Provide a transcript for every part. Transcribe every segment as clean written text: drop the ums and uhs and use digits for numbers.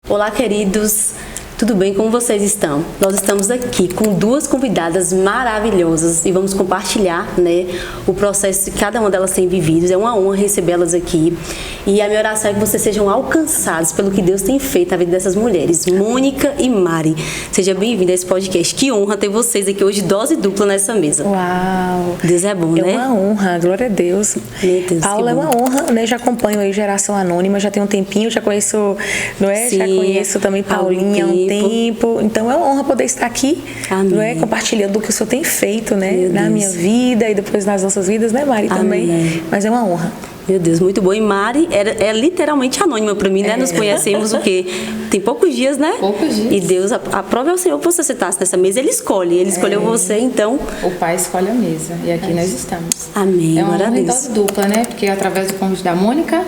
Olá, queridos, tudo bem? Como vocês estão? Nós estamos aqui com duas convidadas maravilhosas e vamos compartilhar, né, o processo que cada uma delas tem vivido. É uma honra recebê-las aqui e a minha oração é que vocês sejam alcançados pelo que Deus tem feito na vida dessas mulheres. Mônica e Mari, seja bem-vinda a esse podcast. Que honra ter vocês aqui hoje, dose dupla nessa mesa. Uau! Deus é bom, né? É uma honra, glória a Deus. Meu Deus, Paula, é uma honra, né? Já acompanho aí Geração Anônima, já tem um tempinho, já conheço, não é? Sim, já conheço também Paulinha há um tempo. Então é uma honra poder estar aqui, não é? Compartilhando o que o Senhor tem feito, né? Na minha vida e depois nas nossas vidas, né, Mari? Também. Amém. Mas é uma honra. Meu Deus, muito bom. E Mari é literalmente anônima para mim, né? Nos conhecemos o quê? Tem poucos dias, né? Poucos dias. E Deus aprove ao Senhor que você sentasse nessa mesa. Ele escolhe. Ele escolheu você, então... O Pai escolhe a mesa. E aqui nós estamos. Amém. É uma honra em Deus. dose dupla, né? Porque através do convite da Mônica,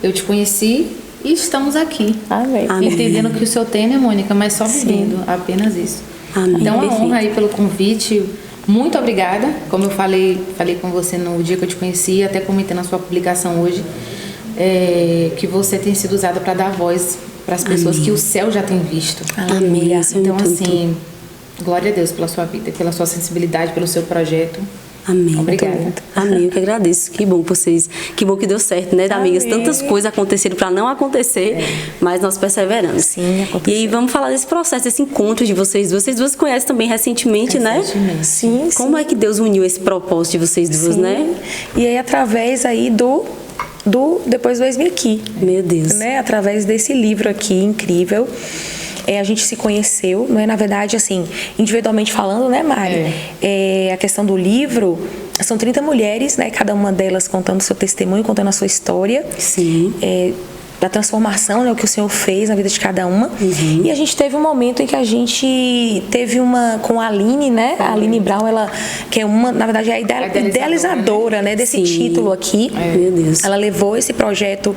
eu te conheci e estamos aqui. Amém. Entendendo o que o Senhor tem, né, Mônica? Mas só vivendo. Apenas isso. Amém. Então, Perfeito. a honra aí pelo convite. Muito obrigada. Como eu falei com você no dia que eu te conheci, até comentei na sua publicação hoje, que você tem sido usada para dar voz para as pessoas que o céu já tem visto. Amém. Então, assim, glória a Deus pela sua vida, pela sua sensibilidade, pelo seu projeto. Amém. Obrigada. Amém, eu que agradeço. Que bom que vocês, que bom que deu certo, né, amigas? Tantas coisas aconteceram para não acontecer, mas nós perseveramos. Sim, aconteceu. E aí vamos falar desse processo, desse encontro de vocês duas. Vocês duas se conhecem também recentemente, né? Sim, Como é que Deus uniu esse propósito de vocês duas, né? E aí, através aí do Depois do Eis-me Aqui. Meu Deus. Né? Através desse livro aqui, incrível. A gente se conheceu, não é? Na verdade, assim, individualmente falando, né, Mari? A questão do livro, são 30 mulheres, né? Cada uma delas contando o seu testemunho, contando a sua história. Sim. Da transformação, né, o que o Senhor fez na vida de cada uma. E a gente teve um momento em que a gente teve uma com a Aline, né? A Aline Brown, ela que é uma, na verdade, é a idealizadora, né, desse título aqui. Meu Deus. Ela levou esse projeto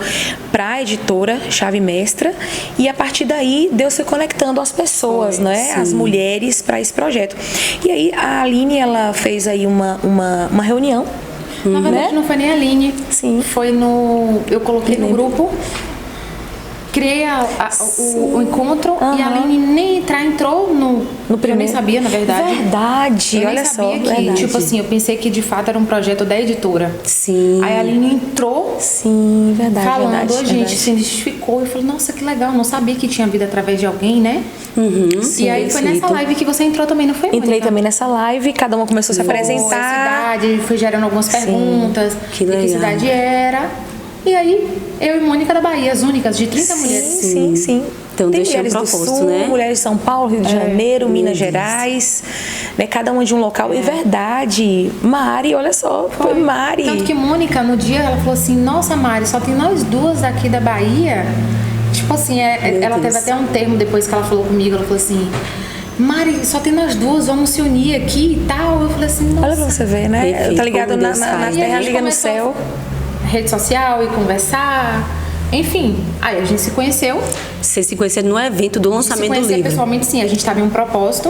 para a editora Chave Mestra e a partir daí Deus foi conectando as pessoas, né, as mulheres para esse projeto. E aí a Aline, ela fez aí uma reunião. Na verdade, não foi nem a Aline. Sim. Foi no... Eu coloquei no grupo, criei o encontro e a Aline nem entrou no primeiro. Eu nem sabia, na verdade. Verdade, Eu olha nem só. sabia que, Verdade. tipo assim, eu pensei que de fato era um projeto da editora. Sim. Aí a Aline entrou Sim, verdade. falando, verdade, a gente verdade. se identificou. Eu falei, nossa, que legal, não sabia que tinha vida através de alguém, né? Sim, E aí foi nessa live que você entrou também, não foi, Entrei Mônica? também nessa live, cada uma começou a se apresentar. Cidade, fui gerando algumas perguntas. Que de legal. que cidade era. E aí, eu e Mônica da Bahia, as únicas, de 30 mulheres. Sim. Então, Tem Deus tinha mulheres do propósito, Sul, né? mulheres de São Paulo, Rio de Janeiro, Minas Gerais, né? Cada uma de um local. E verdade, Mari, olha só, foi Mari. Tanto que Mônica, no dia, ela falou assim, nossa, Mari, só tem nós duas aqui da Bahia. Tipo assim, ela Deus. teve até um termo depois que ela falou comigo, ela falou assim, Mari, só tem nós duas, vamos se unir aqui e tal. Eu falei assim, nossa. Olha pra você ver, né? Perfeito, Tá ligado como na Deus faz. E a terra, gente liga no começou céu. Rede social e conversar. Enfim, aí a gente se conheceu. Vocês se conheceram no evento do Se lançamento do conhecer livro. pessoalmente, sim. A gente estava em um propósito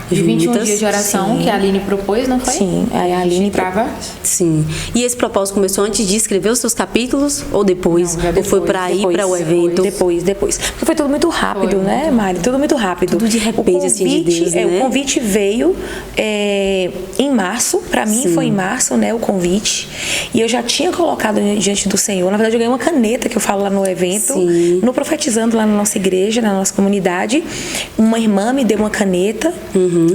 de 21 Juntas, dias de oração sim. que a Aline propôs, não foi? Sim, aí a Aline estava. Sim. E esse propósito começou antes de escrever os seus capítulos ou depois? Não, já Ou foi depois, para ir para o evento? Depois. Porque foi tudo muito rápido, Foi né, Mari? Tudo muito rápido. Tudo de repente, assim, de Deus, né? O convite veio em março. Pra mim foi em março, né, o convite. E eu já tinha colocado diante do Senhor. Na verdade, eu ganhei uma caneta que eu falo lá no evento. Sim. No Profetizando, lá na nossa igreja, na nossa comunidade. Uma irmã me deu uma caneta.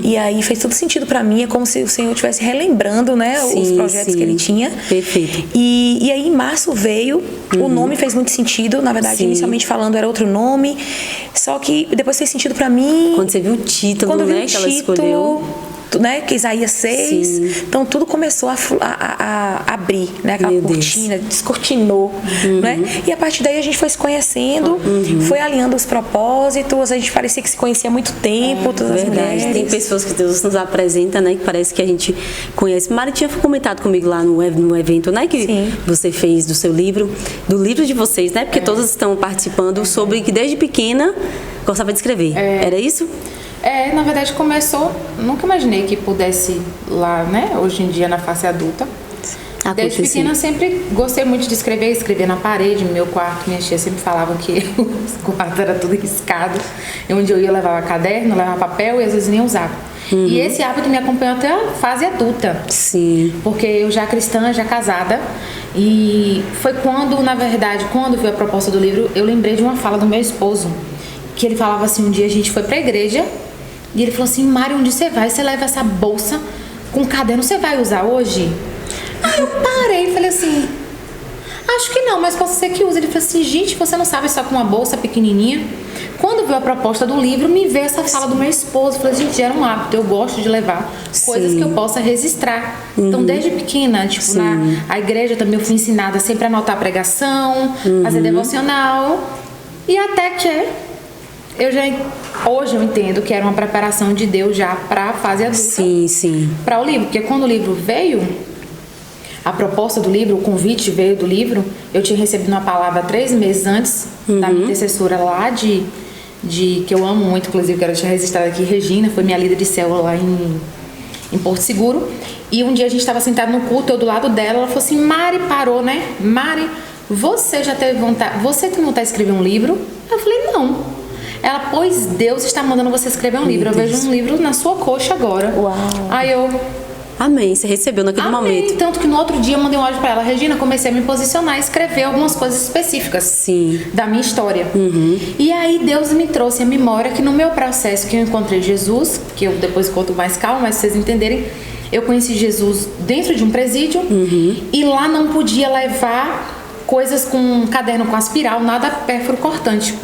E aí fez todo sentido pra mim. É como se o Senhor estivesse relembrando, né, os Sim, projetos sim. que ele tinha. Perfeito. E aí em março veio, o nome fez muito sentido, na verdade, Sim. inicialmente falando era outro nome, só que depois fez sentido pra mim. Quando você viu o título, Quando eu vi né, o que ela título, escolheu. né, que Isaías 6. Sim. Então tudo começou a abrir, né, aquela Meu Deus. cortina, descortinou, né? E a partir daí a gente foi se conhecendo, foi alinhando os propósitos, a gente parecia que se conhecia há muito tempo, todas as Verdade. mulheres. Tem pessoas que Deus nos apresenta, né? Que parece que a gente conhece. Mari tinha comentado comigo lá no evento, né? Que Sim. você fez do seu livro, do livro de vocês, né? Porque todas estão participando sobre que desde pequena gostava de escrever. Era isso? Na verdade começou, nunca imaginei que pudesse lá, né, hoje em dia na fase adulta. Desde Acontecer. pequena eu sempre gostei muito de escrever na parede, no meu quarto. Minha tia sempre falava que os quartos era tudo riscado. E onde eu ia levava caderno, levava papel e às vezes nem usava. E esse hábito me acompanhou até a fase adulta. Sim. Porque eu já cristã, já casada. E foi quando, na verdade, quando veio a proposta do livro, eu lembrei de uma fala do meu esposo. Que ele falava assim, um dia a gente foi pra igreja e ele falou assim, Mari, onde você vai? Você leva essa bolsa com caderno, você vai usar hoje? Aí eu parei e falei assim, acho que não, mas pode ser que use. Ele falou assim, gente, você não sabe só com uma bolsa pequenininha? Quando veio a proposta do livro, me veio essa fala do meu esposo. Eu falei, gente, era um hábito, eu gosto de levar coisas que eu possa registrar. Então, desde pequena, tipo, a igreja também eu fui ensinada sempre a anotar a pregação, fazer devocional. E até que hoje eu entendo que era uma preparação de Deus já para a fase adulta. Sim, sim. Para o livro, porque quando o livro veio, a proposta do livro, o convite veio do livro, eu tinha recebido uma palavra 3 meses antes da minha intercessora lá que eu amo muito, inclusive quero deixar registrado aqui, Regina, foi minha líder de célula lá em Porto Seguro. E um dia a gente estava sentado no culto, eu do lado dela, ela falou assim, Mari, parou, né? Mari, você já teve vontade, você tem vontade de escrever um livro? Eu falei, não. Ela, pois Deus está mandando você escrever um livro. Eu vejo um livro na sua coxa agora. Uau. Aí eu... Amém. Você recebeu naquele momento. Tanto que no outro dia eu mandei um áudio pra ela, Regina, comecei a me posicionar e escrever algumas coisas específicas Sim. da minha história. E aí Deus me trouxe a memória que no meu processo que eu encontrei Jesus, que eu depois conto mais calma, mas pra vocês entenderem, eu conheci Jesus dentro de um presídio e lá não podia levar coisas com caderno com aspiral, nada pérfuro cortante.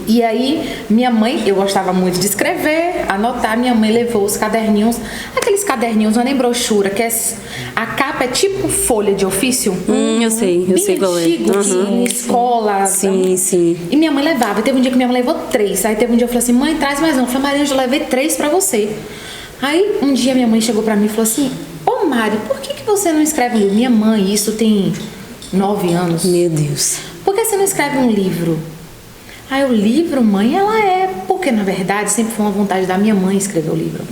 E aí, minha mãe, eu gostava muito de escrever, anotar, minha mãe levou os caderninhos, aqueles caderninhos, não é nem brochura, que a capa é tipo folha de ofício. Eu sei qual é. Antigo, em escola. Sim, sim. E minha mãe levava, e teve um dia que minha mãe levou 3, aí teve um dia eu falei assim, mãe, traz mais um. Eu falei, Maria, eu levei 3 pra você. Aí, um dia minha mãe chegou pra mim e falou assim, ô Mari, por que você não escreve um livro? Minha mãe, isso tem 9 anos. Meu Deus. Por que você não escreve um livro? Aí o livro, mãe, ela é... Porque, na verdade, sempre foi uma vontade da minha mãe escrever o livro.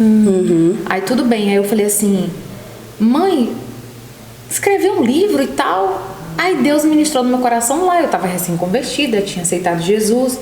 Aí tudo bem. Aí eu falei assim, mãe, escrever um livro e tal. Aí Deus ministrou no meu coração lá. Eu tava recém-convertida, tinha aceitado Jesus.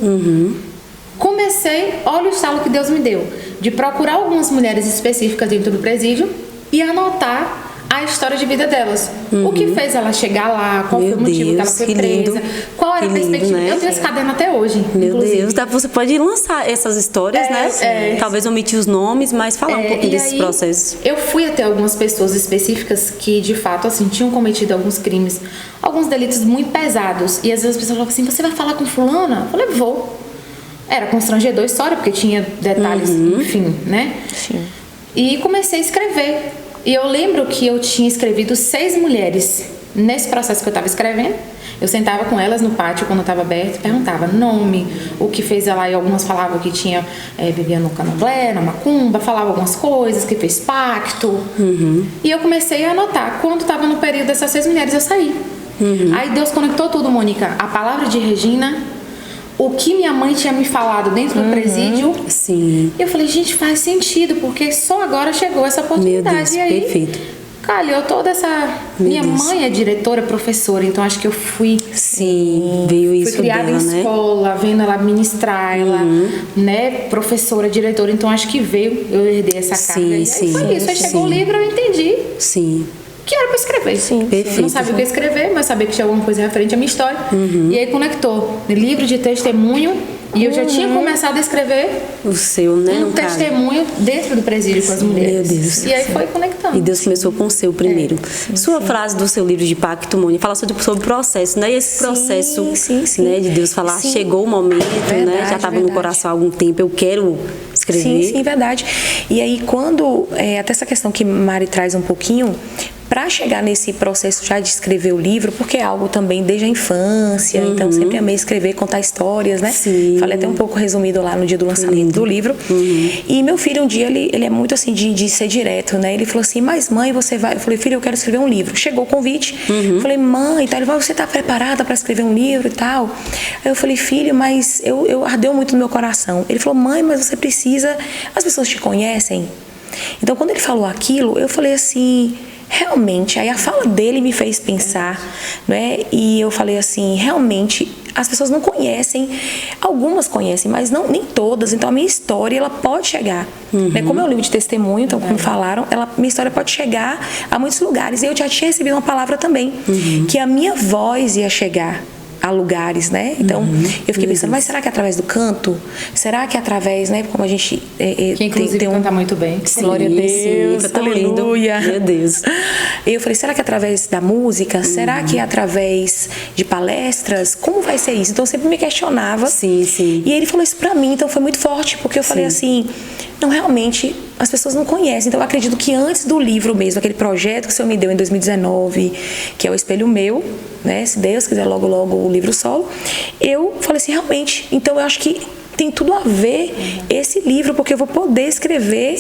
Comecei, olha o estalo que Deus me deu, de procurar algumas mulheres específicas dentro do presídio e anotar a história de vida delas. O que fez ela chegar lá, qual foi o motivo que ela foi presa, qual era a perspectiva. Né? Eu tenho esse caderno até hoje. Meu inclusive. Deus, você pode lançar essas histórias, né? Talvez omitir os nomes, mas falar um pouquinho desses processos. Eu fui até algumas pessoas específicas que, de fato, assim, tinham cometido alguns crimes, alguns delitos muito pesados. E às vezes as pessoas falavam assim, você vai falar com fulana? Eu falei, vou. Era constrangedor a história, porque tinha detalhes, enfim, né? Sim. E comecei a escrever. E eu lembro que eu tinha escrevido 6 mulheres nesse processo que eu estava escrevendo. Eu sentava com elas no pátio quando estava aberto e perguntava nome, o que fez ela, e algumas falavam que tinha vivia no candomblé, na macumba, falava algumas coisas, que fez pacto. E eu comecei a anotar. Quando estava no período dessas 6 mulheres, eu saí. Aí Deus conectou tudo, Mônica. A palavra de Regina, o que minha mãe tinha me falado dentro do presídio. Sim. E eu falei, gente, faz sentido, porque só agora chegou essa oportunidade. Meu Deus, e aí, perfeito. calhou toda essa... Minha mãe é diretora, professora, então acho que eu fui... Sim, veio isso Fui criada dela, em né? escola, vendo ela ministrar, ela, né, professora, diretora, então acho que veio, eu herdei essa carga. E aí foi isso, aí chegou o livro, eu entendi Sim. que era pra escrever. Perfeito. Eu não sabia o que escrever, mas sabia que tinha alguma coisa referente à minha história. E aí conectou. Livro de testemunho. E eu já tinha começado a escrever O seu, né? um testemunho dentro do presídio com as mulheres. Meu Deus. E aí foi conectando. E Deus começou com o seu primeiro. Sua frase do seu livro de pacto, Mônica, fala sobre o processo, né? E esse processo, né, de Deus falar, chegou o momento, né? Já estava no coração há algum tempo, eu quero escrever. Sim, verdade. E aí, quando, até essa questão que Mari traz um pouquinho, para chegar nesse processo já de escrever o livro, porque é algo também desde a infância, então sempre amei escrever, contar histórias, né? Sim. Falei até um pouco resumido lá no dia do lançamento do livro. E meu filho, um dia, ele é muito assim de ser direto, né? Ele falou assim, mas mãe, você vai... Eu falei, filho, eu quero escrever um livro. Chegou o convite, eu falei, mãe, tá? Ele falou, você tá preparada para escrever um livro e tal? Aí eu falei, filho, mas eu ardeu muito no meu coração. Ele falou, mãe, mas você precisa... As pessoas te conhecem? Então, quando ele falou aquilo, eu falei assim... Realmente, aí a fala dele me fez pensar, né? E eu falei assim, realmente, as pessoas não conhecem, algumas conhecem, mas nem todas. Então a minha história, ela pode chegar, né? Como é um livro de testemunho, então como falaram, minha história pode chegar a muitos lugares. E eu já tinha recebido uma palavra também, que a minha voz ia chegar a lugares, né? Então, eu fiquei pensando, mas será que é através do canto? Será que é através, né? Como a gente que inclusive canta muito bem. Glória a Deus, sim, aleluia. Meu Deus. Eu falei, será que é através da música? Será que é através de palestras? Como vai ser isso? Então, eu sempre me questionava. Sim. E ele falou isso pra mim, então foi muito forte, porque eu falei assim, não, realmente, as pessoas não conhecem. Então, eu acredito que antes do livro mesmo, aquele projeto que o Senhor me deu em 2019, que é o Espelho Meu, né? Se Deus quiser, logo o livro solo, eu falei assim, realmente, então eu acho que tem tudo a ver esse livro, porque eu vou poder escrever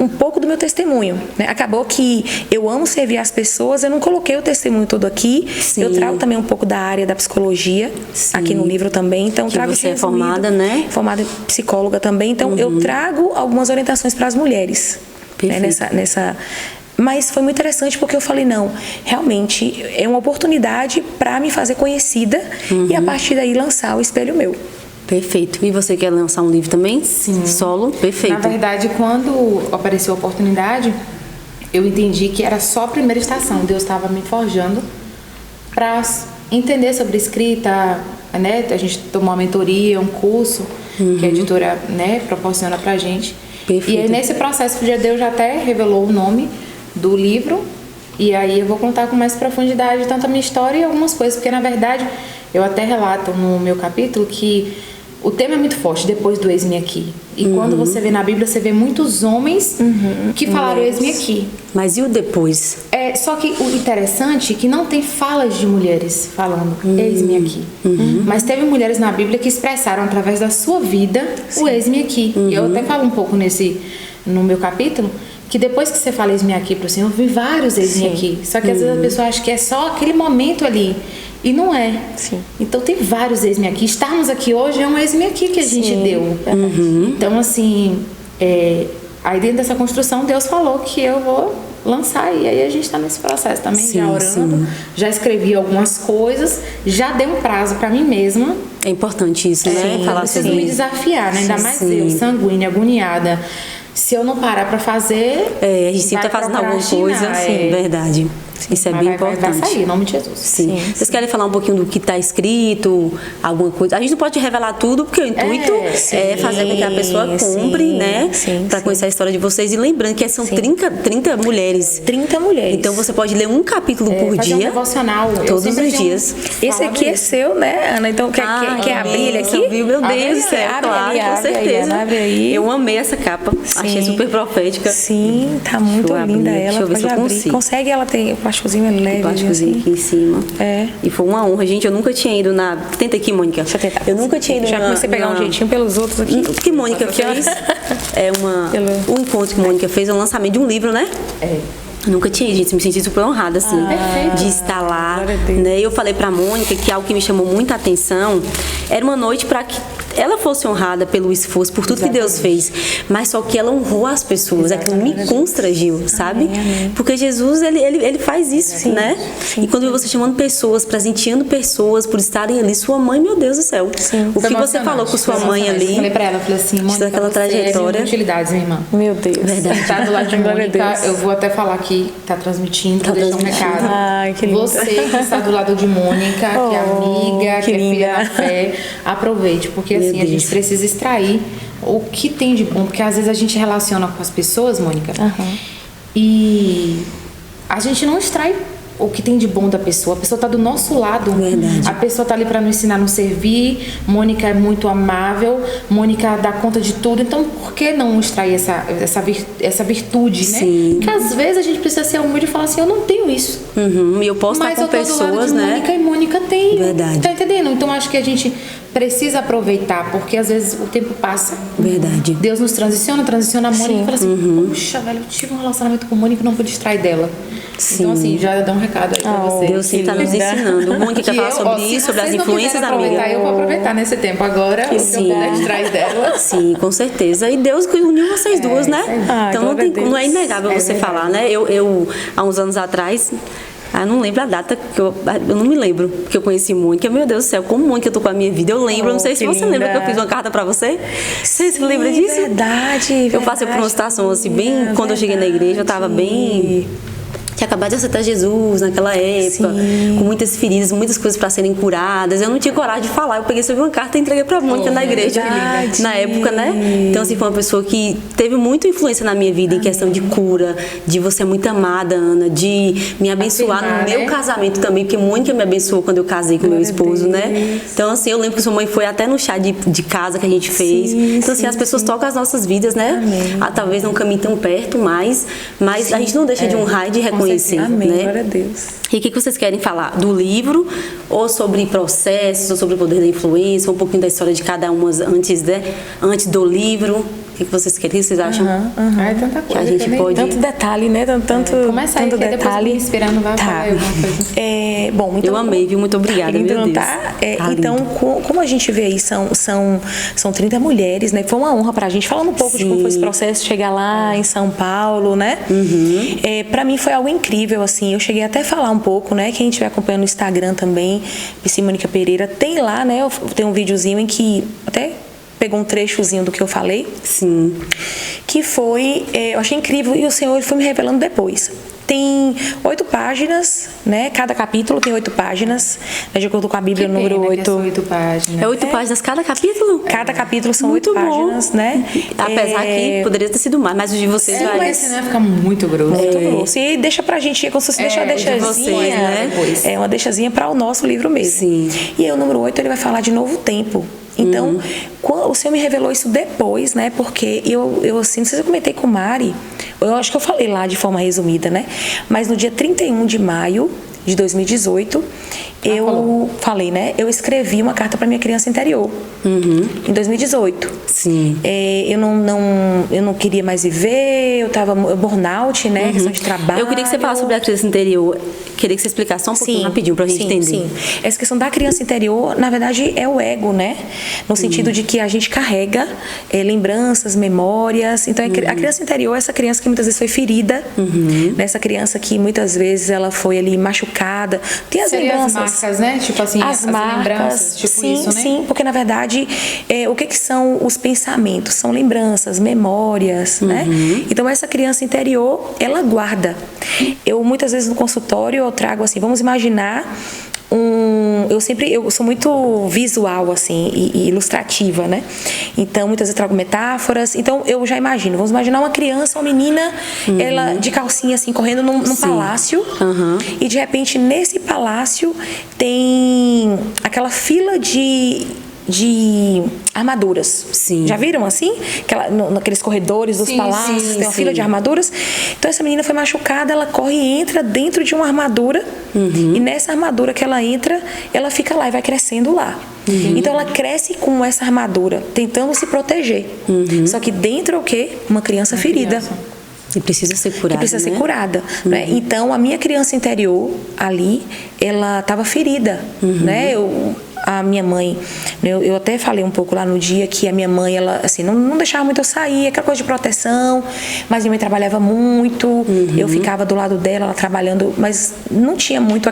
um pouco do meu testemunho, né? Acabou que eu amo servir as pessoas, eu não coloquei o testemunho todo aqui, eu trago também um pouco da área da psicologia aqui no livro também, então que trago você é formada, né? Formada psicóloga também, então eu trago algumas orientações para as mulheres, né? nessa Mas foi muito interessante porque eu falei, não, realmente é uma oportunidade para me fazer conhecida e a partir daí lançar o Espelho Meu. Perfeito. E você quer lançar um livro também? Sim. Solo? Perfeito. Na verdade, quando apareceu a oportunidade, eu entendi que era só a primeira estação. Deus estava me forjando para entender sobre escrita, né? A gente tomou uma mentoria, um curso que a editora, né, proporciona pra gente. Perfeito. E aí, nesse processo, Deus já até revelou o nome do livro, e aí eu vou contar com mais profundidade tanto a minha história e algumas coisas, porque na verdade eu até relato no meu capítulo que o tema é muito forte, depois do eis-me aqui. E quando você vê na Bíblia, você vê muitos homens que falaram eis-me aqui. Mas e o depois? Só que o interessante é que não tem falas de mulheres falando eis-me aqui. Mas teve mulheres na Bíblia que expressaram através da sua vida o eis-me aqui. E eu até falo um pouco no meu capítulo, que depois que você fala eis-me aqui pro Senhor, eu vi vários eis-me aqui. Só que às vezes a pessoa acha que é só aquele momento ali. E não é. Então tem vários eis-me aqui. Estarmos aqui hoje é um eis-me aqui que a gente deu. Então, assim, aí dentro dessa construção, Deus falou que eu vou lançar. E aí a gente está nesse processo também, já orando. Já escrevi algumas coisas. Já dei um prazo para mim mesma. É importante isso, né? Falar preciso me desafiar, né? Ainda mais eu, sanguínea, agoniada. Se eu não parar para fazer... a gente sempre tá fazendo alguma coisa. Sim, verdade. Isso é bem importante. Vai sair, em nome de Jesus. Sim. Vocês querem falar um pouquinho do que está escrito? Alguma coisa? A gente não pode revelar tudo, porque o intuito é fazer com que a pessoa compre, né? Para conhecer a história de vocês. E lembrando que são 30 mulheres. 30 mulheres. Então você pode ler um capítulo por dia. Um devocional. Todos os dias. Esse aqui é seu, né, Ana? Então quer abrir ele aqui? Meu Deus do céu, claro, com certeza. Abre aí. Eu amei essa capa. Achei super profética. Sim, tá muito linda ela. Deixa eu ver se eu consigo. Consegue, ela tem plásticozinho leve. Um plásticozinho aqui em cima. E foi uma honra, gente. Eu nunca tinha ido na... Tenta aqui, Mônica. Deixa eu tentar. Eu nunca tinha ido Já comecei a pegar um jeitinho pelos outros aqui. O que Mônica fez o encontro que Mônica fez é um lançamento de um livro, né? Eu nunca tinha ido, gente. Me senti super honrada, assim, de estar lá. Né? Eu falei pra Mônica que algo que me chamou muita atenção era uma noite para que ela fosse honrada pelo esforço, por tudo que Deus fez, mas só que ela honrou as pessoas, aquilo me constrangiu, sabe? Porque Jesus, ele faz isso, né? E quando você chamando pessoas, presenteando pessoas por estarem ali, sua mãe, meu Deus do céu. O que você falou com sua mãe ali? Eu falei pra ela, falei assim, Mônica, daquela trajetória. É utilidades, minha irmã. Meu Deus. Verdade. Tá do lado de Mônica, eu vou até falar que tá transmitindo, vou deixar um recado. Ai, que lindo. Você que está do lado de Mônica, que é amiga, que é filha da fé, aproveite, porque assim, a gente precisa extrair o que tem de bom, porque às vezes a gente relaciona com as pessoas, Mônica, e a gente não extrai o que tem de bom da pessoa. A pessoa tá do nosso lado. Verdade. A pessoa tá ali para nos ensinar a nos servir. Mônica é muito amável. Mônica dá conta de tudo. Então, por que não extrair essa virtude, né? Sim. Porque às vezes a gente precisa ser humilde e falar assim, eu não tenho isso. E eu posso Mas estar com eu tô do lado pessoas, de né? Mônica e Mônica tem. Verdade. Tá entendendo? Então, acho que a gente precisa aproveitar, porque às vezes o tempo passa. Verdade. Deus nos transiciona a Mônica e fala assim, puxa, velho, eu tive um relacionamento com a Mônica e não pude distrair dela. Sim. Então, assim, já dá um recado aí pra você. Deus sim está nos ensinando. Mônica quer falar sobre isso, sobre as influências, amiga. Eu vou aproveitar nesse tempo agora, o que eu puder distrair dela. Sim, com certeza. E Deus uniu vocês duas, né? Então não é inegável você falar, né? Eu, há uns anos atrás, eu não lembro a data, eu não me lembro que eu conheci Mônica. Meu Deus do céu, como Mônica eu tô com a minha vida. Eu lembro, não sei se você lembra que eu fiz uma carta pra você. Você se lembra disso? Verdade. Eu passei por uma situação assim, bem. Quando eu cheguei na igreja, eu tava bem. Tinha acabado de aceitar Jesus naquela época, com muitas feridas, muitas coisas para serem curadas. Eu não tinha coragem de falar. Eu peguei, escrevi uma carta e entreguei para Mônica na igreja, na época, né? Então, assim, foi uma pessoa que teve muita influência na minha vida em questão de cura, de você é muito amada, Ana, de me abençoar no meu casamento também, porque Mônica me abençoou quando eu casei com meu esposo, né? Então, assim, eu lembro que sua mãe foi até no chá de casa que a gente fez. Então, assim, as pessoas tocam as nossas vidas, né? Talvez não caminhem tão perto, mas a gente não deixa de honrar e de reconhecer. Amém, né? glória a Deus. E o que vocês querem falar? Do livro, ou sobre processos, ou sobre o poder da influência, ou um pouquinho da história de cada uma antes do livro? O que vocês querem? O que vocês acham? Ai, tanta coisa que a gente pode... Tanto detalhe, né? Começa aí, tanto que detalhe. Depois esperando, vai falar alguma coisa. Bom, então, eu amei, viu? Muito obrigada, meu Deus. Então, como a gente vê aí, são 30 mulheres, né? Foi uma honra pra gente. Falando um pouco de como foi esse processo, chegar lá em São Paulo, né? Pra mim foi algo incrível, assim. Eu cheguei até a falar um pouco, né? Quem estiver acompanhando no Instagram também, PC Mônica Pereira, tem lá, né? Tem um videozinho em que até pegou um trechozinho do que eu falei. Sim. Que foi, eu achei incrível, e o Senhor foi me revelando depois. Tem 8 páginas, né? Cada capítulo tem 8 páginas. De acordo com a Bíblia, o número 8. São 8 páginas. É 8 páginas cada capítulo? Cada capítulo são muito 8 páginas, né? Apesar que poderia ter sido mais, mas o de vocês vai... Mas senão vai ficar muito grosso. Muito grosso. E deixa pra gente, como se fosse deixa uma deixazinha, de vocês, né? Uma deixazinha para o nosso livro mesmo. Sim. E aí o número 8, ele vai falar de novo tempo. Então, o Senhor me revelou isso depois, né? Porque eu assim, não sei se eu comentei com Mari, eu acho que eu falei lá de forma resumida, né? Mas no dia 31 de maio de 2018, eu falei, né? Eu escrevi uma carta para minha criança interior. Em 2018. Sim. Eu não queria mais viver, eu tava burnout, né? Questão de trabalho. Eu queria que você falasse sobre a criança interior. Queria que você explicasse só um pouquinho rapidinho pra gente entender. Sim. Essa questão da criança interior, na verdade, é o ego, né? No sentido de que a gente carrega lembranças, memórias. Então, a criança interior é essa criança que muitas vezes foi ferida, né? Essa criança que muitas vezes ela foi ali machucada. Tem as lembranças. As marcas, né? Tipo assim, as lembranças, tipo sim, isso, né? Sim, porque na verdade, o que são os pensamentos? São lembranças, memórias, né? Então, essa criança interior, ela guarda. Eu, muitas vezes, no consultório, eu trago assim, vamos imaginar eu sou muito visual, assim, e ilustrativa, né? Então, muitas vezes eu trago metáforas. Então, eu já imagino. Vamos imaginar uma criança, uma menina, ela de calcinha, assim, correndo num palácio. E, de repente, nesse palácio tem aquela fila de armaduras. Sim. Já viram assim? Naqueles corredores dos palácios, tem uma fila de armaduras. Então essa menina foi machucada, ela corre e entra dentro de uma armadura. E nessa armadura que ela entra, ela fica lá e vai crescendo lá. Então ela cresce com essa armadura, tentando se proteger. Só que dentro é o quê? Uma criança ferida. E precisa ser curada, ser curada, né? Então, a minha criança interior, ali, ela estava ferida, né? A minha mãe, eu até falei um pouco lá no dia que a minha mãe, ela, assim, não deixava muito eu sair, aquela coisa de proteção, mas minha mãe trabalhava muito, eu ficava do lado dela, ela trabalhando, mas não tinha muito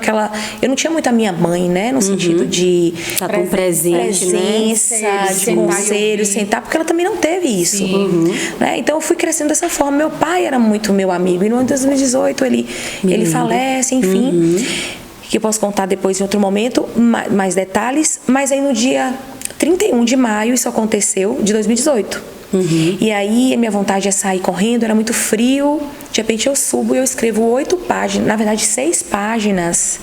eu não tinha muito a minha mãe, né? No sentido de tá tão presente, presença, né? de conselho, sentar, porque ela também não teve isso, né? Então, eu fui crescendo dessa forma. Meu pai era muito meu amigo, e no ano de 2018 ele falece, enfim, que eu posso contar depois em outro momento, mais detalhes, mas aí no dia 31 de maio isso aconteceu, de 2018. E aí, a minha vontade é sair correndo, era muito frio. De repente, eu subo e eu escrevo 8 páginas, na verdade, 6 páginas.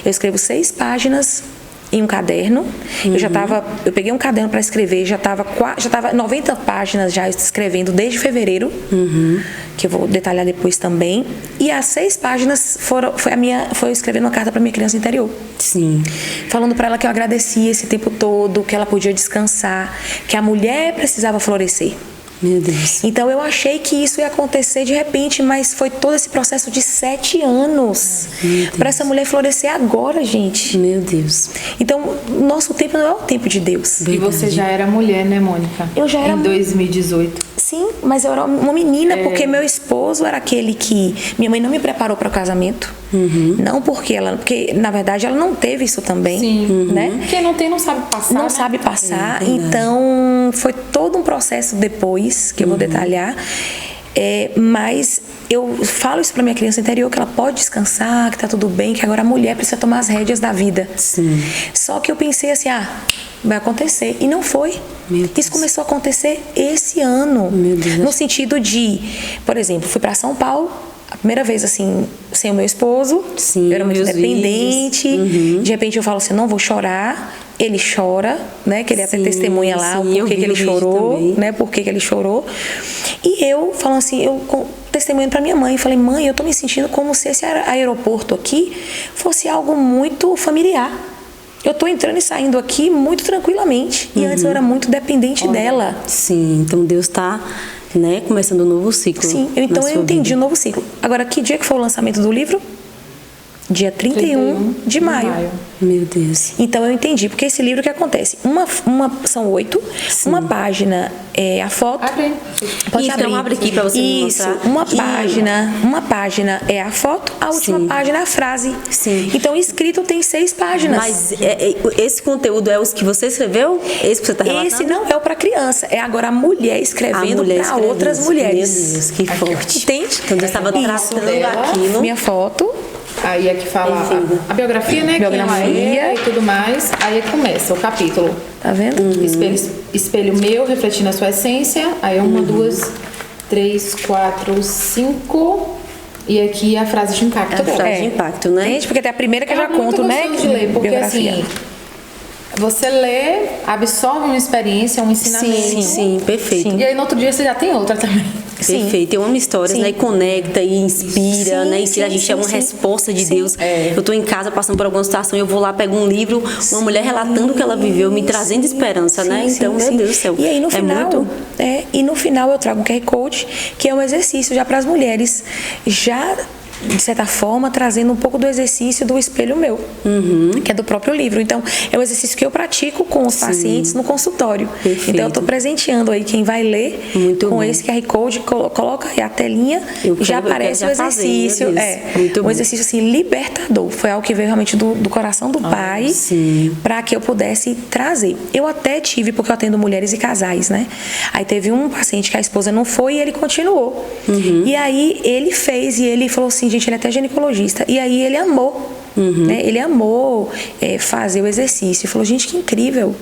Eu escrevo 6 páginas em um caderno. Eu peguei um caderno para escrever, já tava 90 páginas já escrevendo desde fevereiro, que eu vou detalhar depois também. E as 6 páginas foi escrevendo uma carta para minha criança interior. Sim. Falando para ela que eu agradecia esse tempo todo, que ela podia descansar, que a mulher precisava florescer. Meu Deus. Então eu achei que isso ia acontecer de repente, mas foi todo esse processo de 7 anos para essa mulher florescer agora, gente. Meu Deus. Então, nosso tempo não é o tempo de Deus. E você já era mulher, né, Mônica? Eu já era. Em 2018. Sim, mas eu era uma menina porque meu esposo era aquele que minha mãe não me preparou para o casamento. Não porque na verdade ela não teve isso também. Sim. Né? Quem não tem não sabe passar. Não né? sabe passar. Então foi todo um processo depois que eu vou detalhar. Mas eu falo isso para minha criança interior, que ela pode descansar, que tá tudo bem, que agora a mulher precisa tomar as rédeas da vida. Sim. Só que eu pensei assim, vai acontecer. E não foi. Isso começou a acontecer esse ano. Meu Deus. No sentido de, por exemplo, fui para São Paulo, a primeira vez assim, sem o meu esposo. Sim, eu era muito meus independente. De repente eu falo assim, não vou chorar. Ele chora, né? Que ele até testemunha lá o porquê que ele chorou, né? Por que ele chorou. E eu falo assim, eu testemunhando para minha mãe, falei, mãe, eu tô me sentindo como se esse aeroporto aqui fosse algo muito familiar. Eu tô entrando e saindo aqui muito tranquilamente. E antes eu era muito dependente dela. Sim, então Deus está, né, começando um novo ciclo. Sim, então eu entendi um novo ciclo. Agora, que dia que foi o lançamento do livro? Dia 31 de maio. Meu Deus. Então eu entendi, porque esse livro, o que acontece? São 8, uma página é a foto. Abre. Pode Então abrir. abre aqui para você me mostrar. Uma página é a foto, a última página é a frase. Sim. Então escrito tem 6 páginas. Mas esse conteúdo é os que você escreveu? Esse que você está relatando? Esse não é o para criança, é agora a mulher escrevendo para outras mulheres. Meu Deus, que forte. Entende? Então Deus estava tratando aquilo. Minha foto. Aí aqui fala a biografia, né? Biografia. Quem ela é e tudo mais. Aí começa o capítulo. Tá vendo? Espelho meu, refletindo a sua essência. Aí 1, 2, 3, 4, 5. E aqui a frase de impacto. A frase de impacto, né? Gente, porque tem a primeira que eu já conto, né? De ler, porque biografia. assim, você lê, absorve uma experiência, um ensinamento. Sim, perfeito. E aí no outro dia você já tem outra também. Perfeito, tem uma história, né? E conecta, e inspira, né? E tira a gente uma resposta de Deus. Eu tô em casa passando por alguma situação, eu vou lá, pego um livro, uma mulher relatando o que ela viveu, me trazendo esperança, né? Então, meu Deus do céu. E aí no final, e no final eu trago um QR Code, que é um exercício já para as mulheres, já de certa forma, trazendo um pouco do exercício do espelho meu, que é do próprio livro. Então, é um exercício que eu pratico com os pacientes no consultório. Perfeito. Então, eu estou presenteando aí quem vai ler com esse QR Code, coloca aí a telinha e já aparece o exercício. Um exercício assim, libertador. Foi algo que veio realmente do coração do Pai, para que eu pudesse trazer. Eu até tive, porque eu atendo mulheres e casais, né? Aí teve um paciente que a esposa não foi e ele continuou. E aí ele fez e ele falou assim, gente, ele é até ginecologista. E aí ele amou. Né? Ele amou fazer o exercício. E falou, gente, que incrível.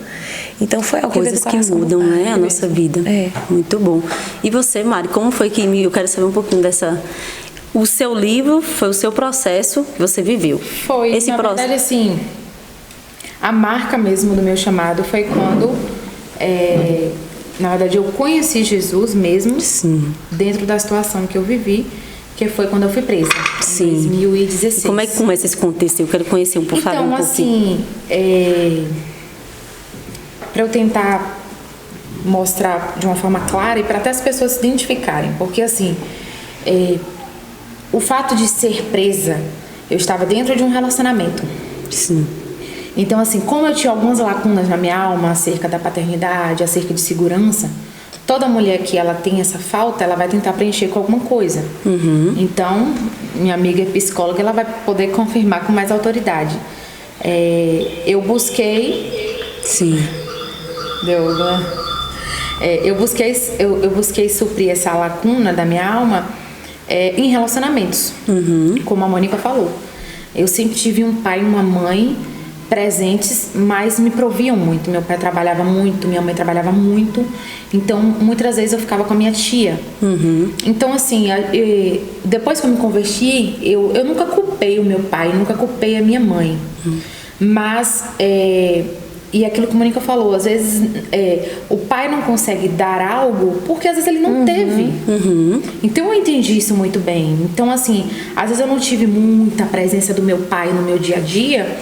Então foi algo coisas que mudam, né, a nossa vida. Muito bom. E você, Mari, como foi que eu quero saber um pouquinho dessa... O seu livro foi o seu processo que você viveu. Foi, esse na verdade, assim, a marca mesmo do meu chamado foi quando, na verdade, eu conheci Jesus mesmo, dentro da situação que eu vivi, que foi quando eu fui presa, em 2016. E como é que começa esse contexto? Eu quero conhecer um pouquinho. Então, assim, para eu tentar mostrar de uma forma clara e para até as pessoas se identificarem, porque assim, o fato de ser presa, eu estava dentro de um relacionamento. Então, assim, como eu tinha algumas lacunas na minha alma acerca da paternidade, acerca de segurança, toda mulher que ela tem essa falta, ela vai tentar preencher com alguma coisa. Então, minha amiga é psicóloga, ela vai poder confirmar com mais autoridade. Eu busquei... Eu busquei suprir essa lacuna da minha alma em relacionamentos, como a Mônica falou. Eu sempre tive um pai e uma mãe presentes, mas me proviam muito. Meu pai trabalhava muito, minha mãe trabalhava muito, então muitas vezes eu ficava com a minha tia. Então assim, depois que eu me converti, eu nunca culpei o meu pai, nunca culpei a minha mãe, mas e aquilo que a Mônica falou, às vezes o pai não consegue dar algo porque às vezes ele não teve. Então eu entendi isso muito bem. Então assim, às vezes eu não tive muita presença do meu pai no meu dia a dia,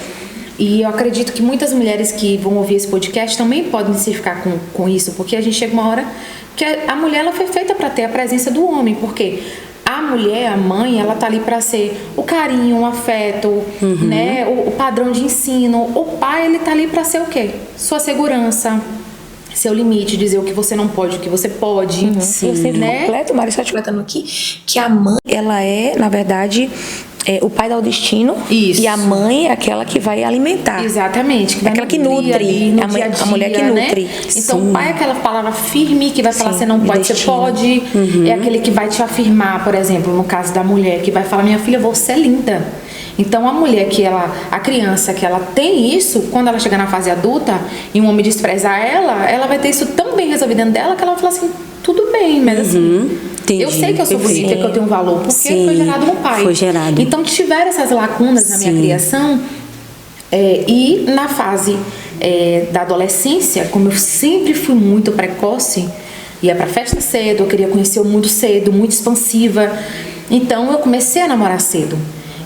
e eu acredito que muitas mulheres que vão ouvir esse podcast também podem se identificar com isso, porque a gente chega uma hora que a mulher ela foi feita para ter a presença do homem, porque a mulher, a mãe, ela tá ali para ser o carinho, o afeto, né, o padrão de ensino. O pai, ele tá ali para ser o quê? Sua segurança, seu limite, dizer o que você não pode, o que você pode. Sim, eu sempre completo, Mari, só te completando aqui, que a mãe, ela é, na verdade, o pai dá o destino. Isso. E a mãe é aquela que vai alimentar. Exatamente. Que vai aquela que nutre. Ali, a mulher que nutre. Né? Então, o pai é aquela palavra firme que vai falar você não pode, você pode. É aquele que vai te afirmar, por exemplo, no caso da mulher, que vai falar, minha filha, você é linda. Então, a mulher a criança que ela tem isso, quando ela chegar na fase adulta e um homem desprezar ela vai ter isso tão bem resolvido dentro dela que ela vai falar assim, tudo bem, mas assim, eu sei que eu sou bonita, que eu tenho um valor, porque foi gerado no pai. Foi gerado. Então, tiveram essas lacunas na minha criação, e na fase da adolescência, como eu sempre fui muito precoce, ia pra festa cedo, eu queria conhecer o mundo cedo, muito expansiva, então eu comecei a namorar cedo.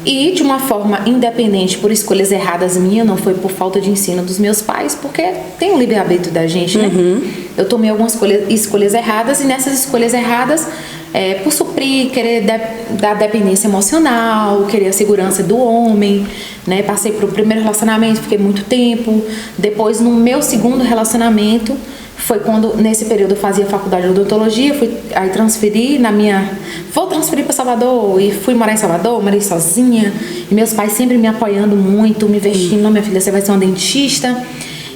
E de uma forma independente, por escolhas erradas minhas, não foi por falta de ensino dos meus pais, porque tem o livre-arbítrio da gente, né? Eu tomei algumas escolhas erradas, e nessas escolhas erradas, por suprir, querer dar dependência emocional, querer a segurança do homem, né? Passei pro primeiro relacionamento, fiquei muito tempo. Depois, no meu segundo relacionamento, foi quando, nesse período, eu fazia faculdade de odontologia, aí vou transferir para Salvador, e fui morar em Salvador, morei sozinha, e meus pais sempre me apoiando muito, me investindo, não, minha filha, você vai ser uma dentista.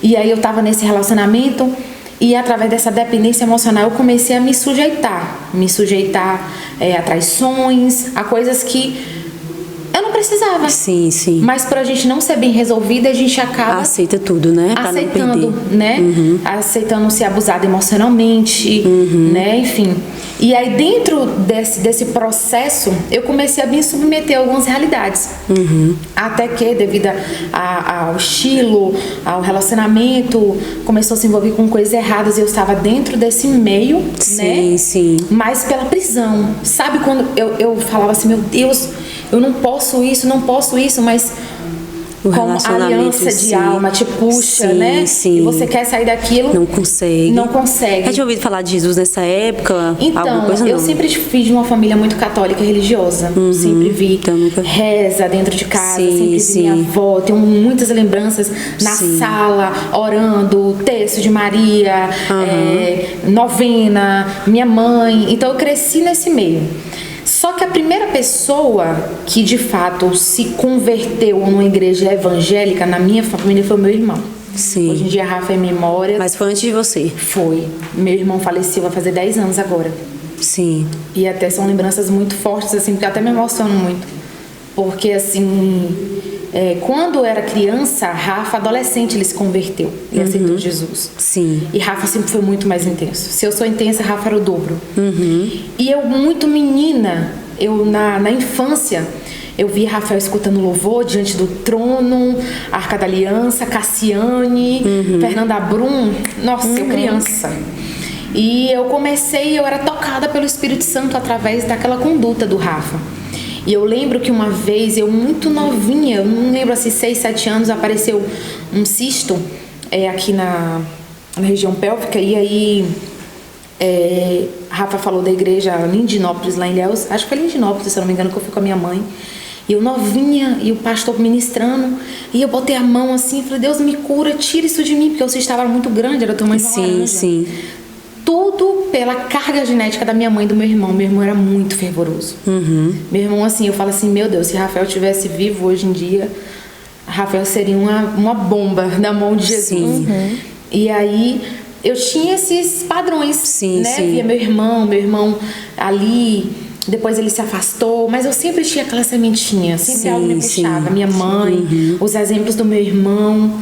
E aí eu tava nesse relacionamento, e através dessa dependência emocional eu comecei a me sujeitar a traições, a coisas que eu não precisava. Sim, sim. Mas pra gente não ser bem resolvida, a gente acaba aceita tudo, né? Pra aceitando, não perder. né? Aceitando ser abusada emocionalmente, né? Enfim. E aí, dentro desse processo, eu comecei a me submeter a algumas realidades. Até que, devido ao estilo, ao relacionamento, começou a se envolver com coisas erradas, e eu estava dentro desse meio, né? Sim. Mas pela prisão. Sabe quando eu falava assim, meu Deus, eu não posso isso, mas como a aliança de alma te puxa, né? Sim. E você quer sair daquilo. Não consegue. Já tinha ouvido falar de Jesus nessa época? Então, coisa, eu não? sempre fiz de uma família muito católica e religiosa. Sempre vi reza dentro de casa, sempre vi minha avó. Tenho muitas lembranças na sala, orando, texto de Maria, novena, minha mãe. Então, eu cresci nesse meio. Só que a primeira pessoa que de fato se converteu numa igreja evangélica na minha família foi meu irmão. Sim. Hoje em dia, Rafa é memória. Mas foi antes de você? Foi. Meu irmão faleceu, vai fazer 10 anos agora. Sim. E até são lembranças muito fortes, assim, porque até me emociono muito. Porque, assim, quando eu era criança, Rafa, adolescente, ele se converteu e aceitou Jesus. Sim. E Rafa sempre foi muito mais intenso. Se eu sou intensa, Rafa era o dobro. E eu, muito menina, na infância, eu vi Rafael escutando louvor diante do trono, Arca da Aliança, Cassiane, Fernanda Brum. Nossa, eu criança. E eu era tocada pelo Espírito Santo através daquela conduta do Rafa. E eu lembro que uma vez, eu muito novinha, eu não lembro assim, 6, 7 anos, apareceu um cisto aqui na região pélvica, e aí Rafa falou da igreja Lindinópolis, lá em Ilhéus, acho que foi Lindinópolis, se eu não me engano, que eu fui com a minha mãe. E eu novinha, e o pastor ministrando, e eu botei a mão assim, e falei, Deus me cura, tira isso de mim, porque o cisto estava muito grande, era o tamanho de uma laranja. Sim. Tudo pela carga genética da minha mãe e do meu irmão. Meu irmão era muito fervoroso. Meu irmão, assim, eu falo assim, meu Deus, se Rafael estivesse vivo hoje em dia, Rafael seria uma bomba na mão de Jesus. E aí, eu tinha esses padrões, né? Via meu irmão ali, Depois ele se afastou, mas eu sempre tinha aquela sementinha, sempre Sim, algo me sim. puxava. Minha mãe, os exemplos do meu irmão.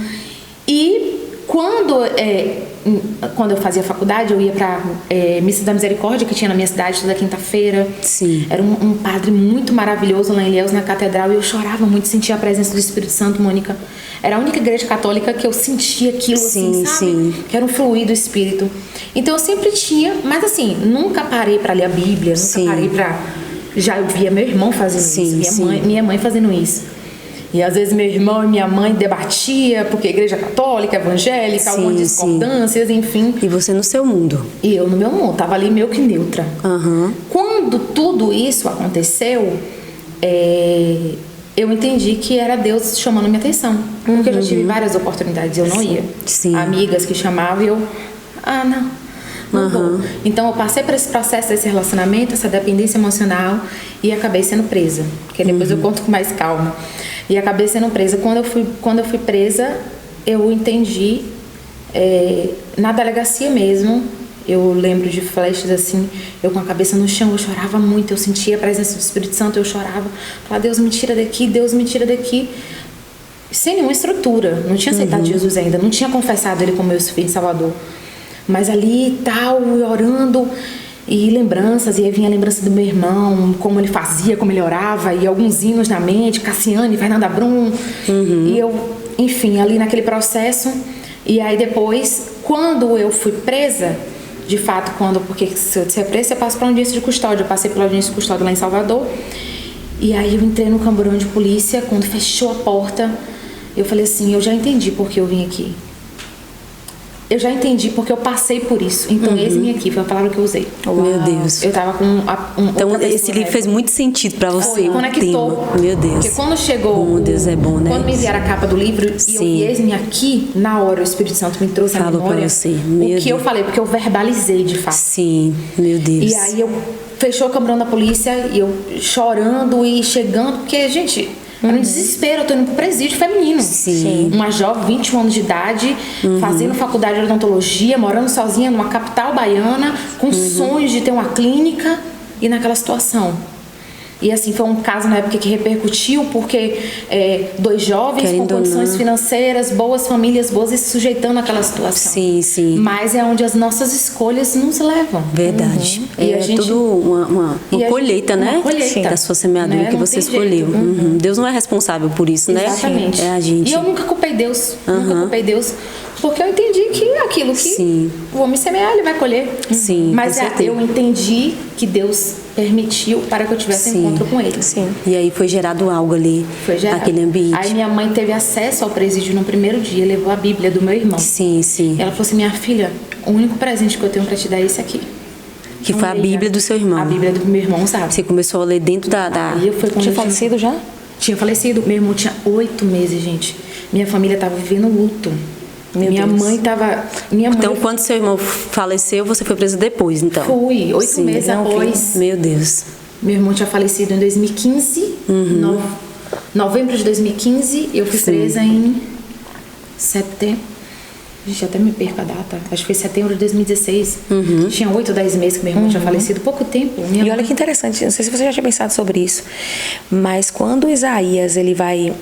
E quando eu fazia faculdade, eu ia pra Missa da Misericórdia, que tinha na minha cidade toda quinta-feira. Sim. Era um padre muito maravilhoso lá em Ilhéus, na catedral, e eu chorava muito, sentia a presença do Espírito Santo, Mônica. Era a única igreja católica que eu sentia aquilo, Sim, assim, sabe? sim. Que era um fluir do Espírito. Então eu sempre tinha, mas assim, nunca parei pra ler a Bíblia, nunca Sim. parei pra... Já eu via meu irmão fazendo Sim, isso, sim. minha mãe fazendo isso. E às vezes meu irmão e minha mãe debatia, porque igreja católica, evangélica, Sim, algumas discordâncias, enfim. E você no seu mundo. E eu no meu mundo, tava ali meio que neutra. Aham. Quando tudo isso aconteceu, eu entendi que era Deus chamando minha atenção. Porque eu já tive várias oportunidades e eu não ia. Sim. Amigas que chamavam e eu... Não vou. Então eu passei por esse processo desse relacionamento, essa dependência emocional, e acabei sendo presa. Que depois eu conto com mais calma. E acabei sendo presa. Quando eu fui presa, eu entendi, na delegacia mesmo, eu lembro de flashes assim, eu com a cabeça no chão, eu chorava muito, eu sentia a presença do Espírito Santo, eu chorava, falava, Deus me tira daqui, Deus me tira daqui. Sem nenhuma estrutura, não tinha aceitado Jesus ainda, não tinha confessado Ele como meu filho em Salvador. Mas ali e tal, orando, e lembranças, e aí vinha a lembrança do meu irmão, como ele fazia, como ele orava, e alguns hinos na mente, Cassiane, Fernanda Brum, e eu, enfim, ali naquele processo. E aí depois, quando eu fui presa, de fato, porque se eu ser presa, você passa para uma audiência de custódia. Eu passei pela audiência de custódia lá em Salvador, e aí eu entrei no camburão de polícia. Quando fechou a porta, eu falei assim, eu já entendi por que eu vim aqui. Eu já entendi porque eu passei por isso. Então, eis-me aqui, foi a palavra que eu usei. Meu Deus. Eu tava com Então, esse livro fez muito sentido pra você. Conectou. Tema. Meu Deus. Porque quando chegou... Deus é bom, né? Quando me enviaram a capa do livro, e eu vi eis-me aqui, na hora o Espírito Santo me trouxe a Falou memória. pra você. O que eu falei, porque eu verbalizei de fato. Sim, meu Deus. E aí eu fechou o camburão da polícia, e eu chorando e chegando, porque, gente... Era um desespero, eu tô indo pro presídio feminino. Sim. Uma jovem, 21 anos de idade, fazendo faculdade de odontologia, morando sozinha numa capital baiana, com sonhos de ter uma clínica, e naquela situação. E assim, foi um caso na época que repercutiu, porque dois jovens Querendo com condições financeiras, boas famílias, boas, e se sujeitando àquela situação. Sim, sim. Mas é onde as nossas escolhas nos levam. Verdade. E É a gente- tudo uma colheita, né? Uma colheita. Da sua semeadura Né? que Não você tem escolheu. jeito. Deus não é responsável por isso, né? Exatamente. É a gente. E eu nunca culpei Deus. Nunca culpei Deus. Porque eu entendi que aquilo que Sim. o homem semear, ele vai colher. Sim, Mas com certeza. eu entendi que Deus permitiu para que eu tivesse Sim. encontro com ele. Sim. E aí foi gerado algo ali, Foi gerado. naquele ambiente. Aí minha mãe teve acesso ao presídio no primeiro dia, levou a Bíblia do meu irmão. Sim, sim. E ela falou assim, minha filha, o único presente que eu tenho para te dar é esse aqui. Que foi a Leia. Bíblia do seu irmão. A Bíblia do meu irmão, sabe? Você começou a ler dentro da... Aí eu fui quando Tinha eu falecido já? Tinha falecido. Meu irmão tinha 8 meses, gente. Minha família tava vivendo luto. Minha Deus. mãe tava... Minha mãe Então, quando seu irmão faleceu, você foi presa depois, então? Fui, 8 Sim. meses após. Meu Deus. Meu irmão tinha falecido em 2015, novembro de 2015. Eu fui presa em setembro. Gente, até me perco a data. Acho que foi setembro de 2016. Tinha 8 ou 10 meses que meu irmão tinha falecido. Pouco tempo. Minha E olha mãe- que interessante, não sei se você já tinha pensado sobre isso, mas quando Isaías ele vai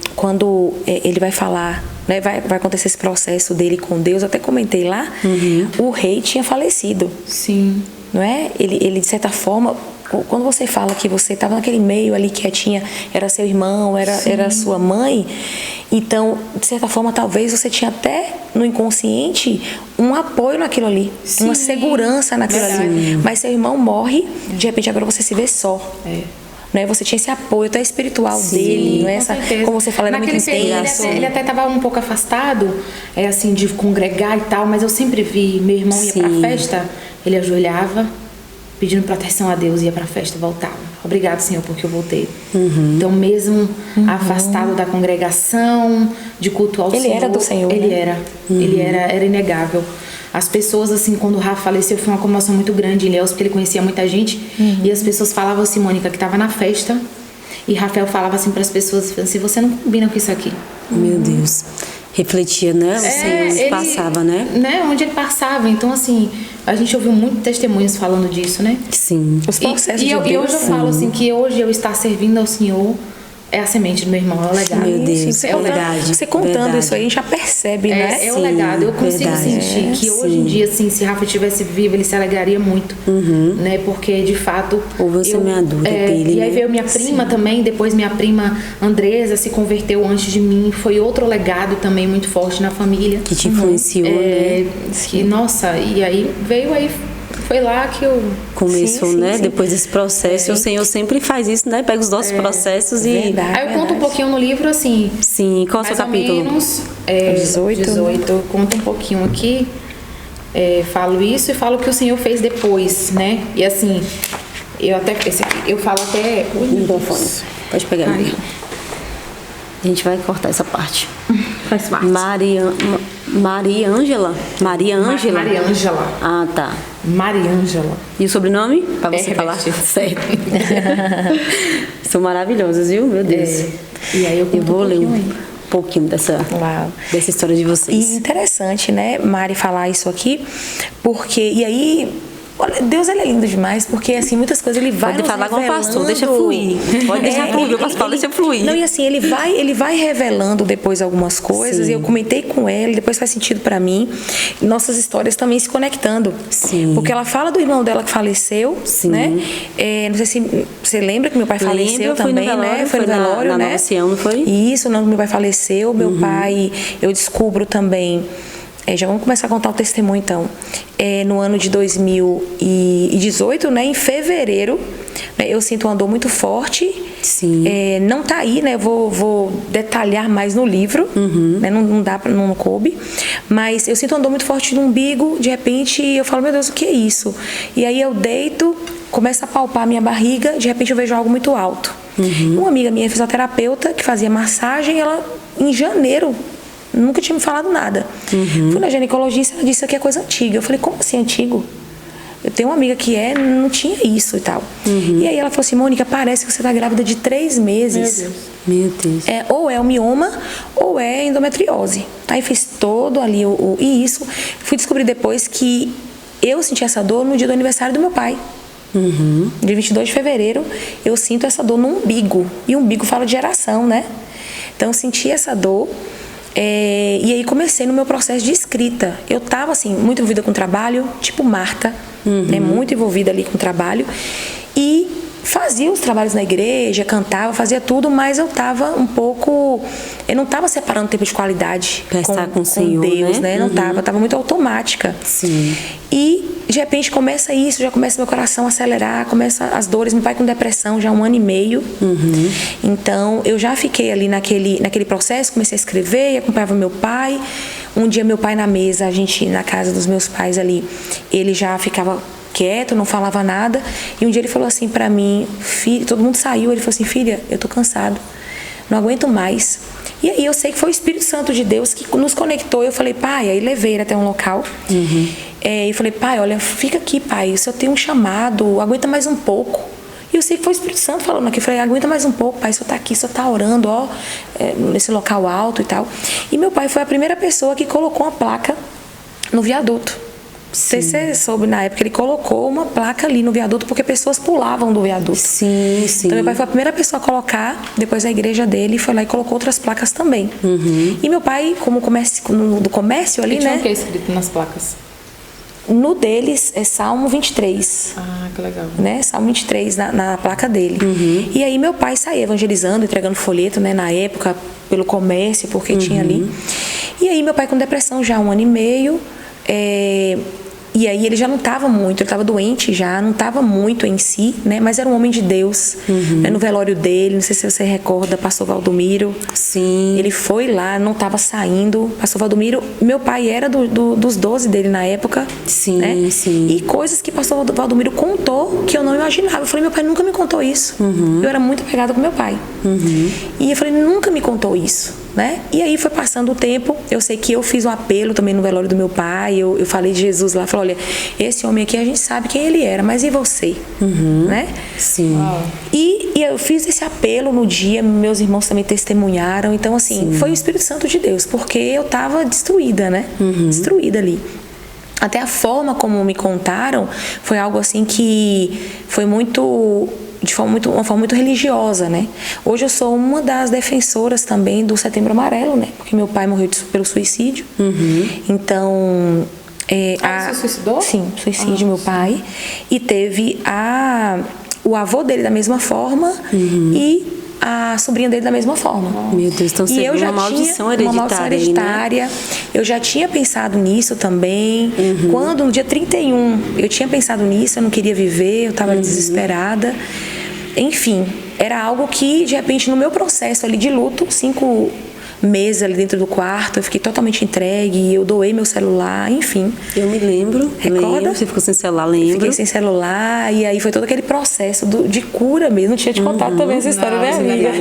falar, né, vai acontecer esse processo dele com Deus, eu até comentei lá, o rei tinha falecido, Sim. não é? Ele de certa forma, quando você fala que você estava naquele meio ali quietinha, era seu irmão, era sua mãe, então, de certa forma, talvez você tinha até no inconsciente um apoio naquilo ali, uma segurança naquilo ali. Mas seu irmão morre, de repente agora você se vê só. Né? Você tinha esse apoio até espiritual dele, não é? Com Essa, certeza. como você fala, era muito Naquele período, inspiração. ele até estava um pouco afastado, assim, de congregar e tal, mas eu sempre vi, meu irmão ia pra Sim. festa, ele ajoelhava, pedindo proteção a Deus, ia pra festa e voltava. Obrigado, Senhor, porque eu voltei. Então, mesmo afastado da congregação, de culto ao Ele Senhor. era do Senhor, Ele né? era. Ele era inegável. As pessoas, assim, quando o Rafa faleceu, foi uma comoção muito grande em Ilhéus, porque ele conhecia muita gente. E as pessoas falavam assim, Mônica, que estava na festa, e Rafael falava assim para as pessoas, assim, você não combina com isso aqui. Meu Deus. refletia, né? O Senhor passava, né? Onde ele passava. Então, assim, a gente ouviu muitos testemunhos falando disso, né? Sim. Os processos de Deus. E hoje eu falo assim, que hoje eu estar servindo ao Senhor é a semente do meu irmão, é o legado. Meu Deus, é verdade. Você contando verdade. isso aí, a gente já percebe, né? É o legado. Eu consigo sentir que hoje em dia, assim, se Rafa estivesse vivo, ele se alegraria muito, né? Porque, de fato... Houve semeadura dele, e aí né? veio minha prima também, depois minha prima Andresa se converteu antes de mim. Foi outro legado também muito forte na família. Que te influenciou, né? Que, nossa, e aí veio aí... Foi lá que eu... Começou, né? Depois desse processo, o Senhor sempre faz isso, né? Pega os nossos processos e... Verdade. Aí eu conto um pouquinho no livro, assim... Sim, qual é o seu capítulo? Menos, 18. Eu conto um pouquinho aqui, falo isso e falo o que o Senhor fez depois, né? E assim, eu falo até... O microfone. Pode pegar. Ai. A gente vai cortar essa parte. Faz parte. Maria Ângela? Maria Ângela? Maria Ângela. Ah, tá. Maria Ângela. E o sobrenome? Pra você falar certo. São maravilhosas, viu? Meu Deus. E aí eu vou ler um pouquinho dessa história de vocês. E interessante, né, Mari, falar isso aqui, porque... E aí... Olha, Deus, ele é lindo demais, porque assim, muitas coisas ele vai Pode nos falar com o revelando. pastor, deixa fluir. Pode deixar fluir, o pastor deixa fluir. Não, e assim, ele vai revelando depois algumas coisas, Sim. e eu comentei com ela, e depois faz sentido pra mim, e nossas histórias também se conectando. Sim. Porque ela fala do irmão dela que faleceu, Sim. né? Não sei se você lembra que meu pai faleceu também, né? Foi no velório, na né? Nova Sião, não foi? Isso, não, meu pai faleceu, meu pai, eu descubro também... já vamos começar a contar o testemunho, então. No ano de 2018, né, em fevereiro, né, eu sinto uma dor muito forte. Sim. Não tá aí, né? Eu vou detalhar mais no livro, né? Não dá pra, não coube. Mas eu sinto uma dor muito forte no umbigo, de repente eu falo, meu Deus, o que é isso? E aí eu deito, começo a palpar a minha barriga, de repente eu vejo algo muito alto. Uma amiga minha, fisioterapeuta, que fazia massagem, ela, em janeiro, nunca tinha me falado nada. Fui na ginecologista, ela disse, isso aqui é coisa antiga. Eu falei, como assim antigo? Eu tenho uma amiga que não tinha isso e tal. E aí ela falou assim, Mônica, parece que você tá grávida de 3 meses. Meu Deus. Ou é o mioma, ou é endometriose. Aí fiz todo ali e isso. Fui descobrir depois que eu senti essa dor no dia do aniversário do meu pai. Dia 22 de fevereiro, eu sinto essa dor no umbigo. E o umbigo fala de geração, né? Então eu senti essa dor. E aí comecei no meu processo de escrita. Eu estava assim, muito envolvida com o trabalho, tipo Marta, né, muito envolvida ali com o trabalho. E fazia os trabalhos na igreja, cantava, fazia tudo, mas eu estava um pouco... Eu não estava separando tempo de qualidade com o Senhor, Deus, né? Não estava muito automática. Sim. E de repente começa isso, já começa meu coração a acelerar, começa as dores, meu pai com depressão já há 1 ano e meio. Então eu já fiquei ali naquele processo, comecei a escrever, acompanhava meu pai. Um dia meu pai na mesa, a gente na casa dos meus pais ali, ele já ficava quieto, não falava nada. E um dia ele falou assim pra mim, filho, todo mundo saiu, ele falou assim, filha, eu tô cansado, não aguento mais. E aí eu sei que foi o Espírito Santo de Deus que nos conectou. Eu falei, pai, aí levei ele até um local. E falei, pai, olha, fica aqui, pai, se eu tenho um chamado, aguenta mais um pouco. E eu sei que foi o Espírito Santo falando aqui. Eu falei, aguenta mais um pouco, pai, o senhor tá aqui, o senhor tá orando, ó, nesse local alto e tal. E meu pai foi a primeira pessoa que colocou uma placa no viaduto. Não sei se você soube, na época ele colocou uma placa ali no viaduto porque pessoas pulavam do viaduto. Sim. Então meu pai foi a primeira pessoa a colocar, depois a igreja dele foi lá e colocou outras placas também. E meu pai, como do comércio ali, E tinha né? o que escrito nas placas? No deles é Salmo 23. Ah, que legal. Né? Salmo 23 na placa dele. E aí meu pai saía evangelizando, entregando folheto, né? Na época, pelo comércio, porque tinha ali. E aí meu pai com depressão já há 1 ano e meio. E aí ele já não estava muito, ele estava doente já, não estava muito em si, né? Mas era um homem de Deus, né? No velório dele, não sei se você recorda, pastor Valdomiro. Sim. Ele foi lá, não estava saindo. Pastor Valdomiro, meu pai era dos 12 dele na época. Sim, né? sim. E coisas que pastor Valdomiro contou que eu não imaginava. Eu falei, meu pai nunca me contou isso. Eu era muito apegada com meu pai. E eu falei, nunca me contou isso. né? E aí foi passando o tempo, eu sei que eu fiz um apelo também no velório do meu pai, eu falei de Jesus lá, falei, olha, esse homem aqui a gente sabe quem ele era, mas e você? Né? Sim. E eu fiz esse apelo no dia, meus irmãos também testemunharam, então assim, foi o Espírito Santo de Deus, porque eu tava destruída, né? Destruída ali. Até a forma como me contaram foi algo assim que foi uma forma muito religiosa, né? Hoje eu sou uma das defensoras também do Setembro Amarelo, né? Porque meu pai morreu pelo suicídio. Então... Você suicidou? Sim, suicídio, meu pai. E teve o avô dele da mesma forma e a sobrinha dele da mesma forma. Meu Deus, então e eu já uma maldição hereditária. Uma maldição hereditária. Né? Eu já tinha pensado nisso também. Quando, no dia 31, eu tinha pensado nisso, eu não queria viver, eu estava desesperada. Enfim, era algo que, de repente, no meu processo ali de luto, 5 meses ali dentro do quarto, eu fiquei totalmente entregue, eu doei meu celular, enfim. Eu me lembro. Recorda? Você ficou sem celular, lembro. Fiquei sem celular, e aí foi todo aquele processo de cura mesmo. Não tinha te contado também essa história, né, amiga?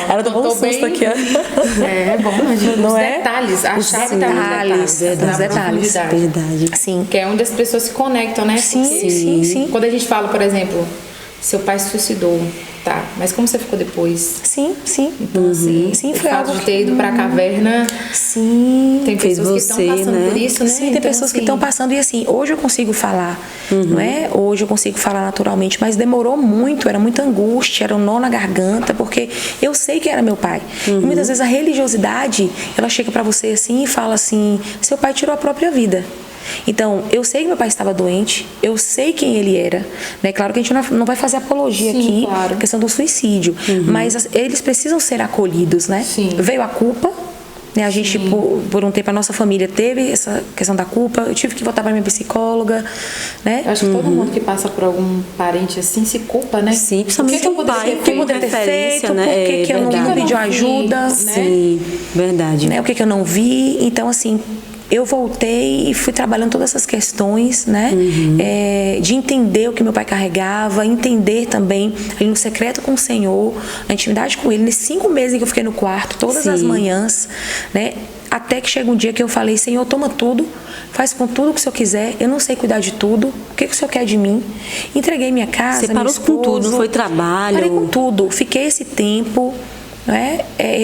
Ela tomou um susto aqui, ó. É bom, gente. Não Os é? detalhes, a Os chave tá nos detalhes. Os detalhes. Verdade. Sim. Que é onde as pessoas se conectam, né? Sim, Porque sim. quando a gente fala, por exemplo, seu pai se suicidou, tá, mas como você ficou depois? Sim. Então, assim, sim, o foi fato algo de ter ido pra caverna. Sim. Tem pessoas que estão passando por isso, né? Sim, tem então, pessoas que estão passando. E assim, hoje eu consigo falar, não é? Hoje eu consigo falar naturalmente, mas demorou muito, era muita angústia, era um nó na garganta, porque eu sei que era meu pai. E muitas vezes a religiosidade, ela chega pra você assim e fala assim, seu pai tirou a própria vida. Então, eu sei que meu pai estava doente, eu sei quem ele era, né? Claro que a gente não vai fazer apologia aqui, claro. questão do suicídio, mas eles precisam ser acolhidos, né? Sim. Veio a culpa, né? A gente, por um tempo, a nossa família teve essa questão da culpa, eu tive que voltar para minha psicóloga, né? Eu acho que todo mundo que passa por algum parente assim se culpa, né? Sim, principalmente o pai, O que eu poderia ter feito, né? por que eu não pedi ajuda, Sim, verdade. né? O que eu não vi, então assim... Eu voltei e fui trabalhando todas essas questões, né? De entender o que meu pai carregava, entender também ali no secreto com o Senhor, na intimidade com Ele, nesses 5 meses que eu fiquei no quarto, todas as manhãs, né? Até que chega um dia que eu falei, Senhor, toma tudo, faz com tudo o que o Senhor quiser, eu não sei cuidar de tudo, o que o Senhor quer de mim? Entreguei minha casa, Você parou com tudo, não foi trabalho? Parei com tudo, fiquei esse tempo...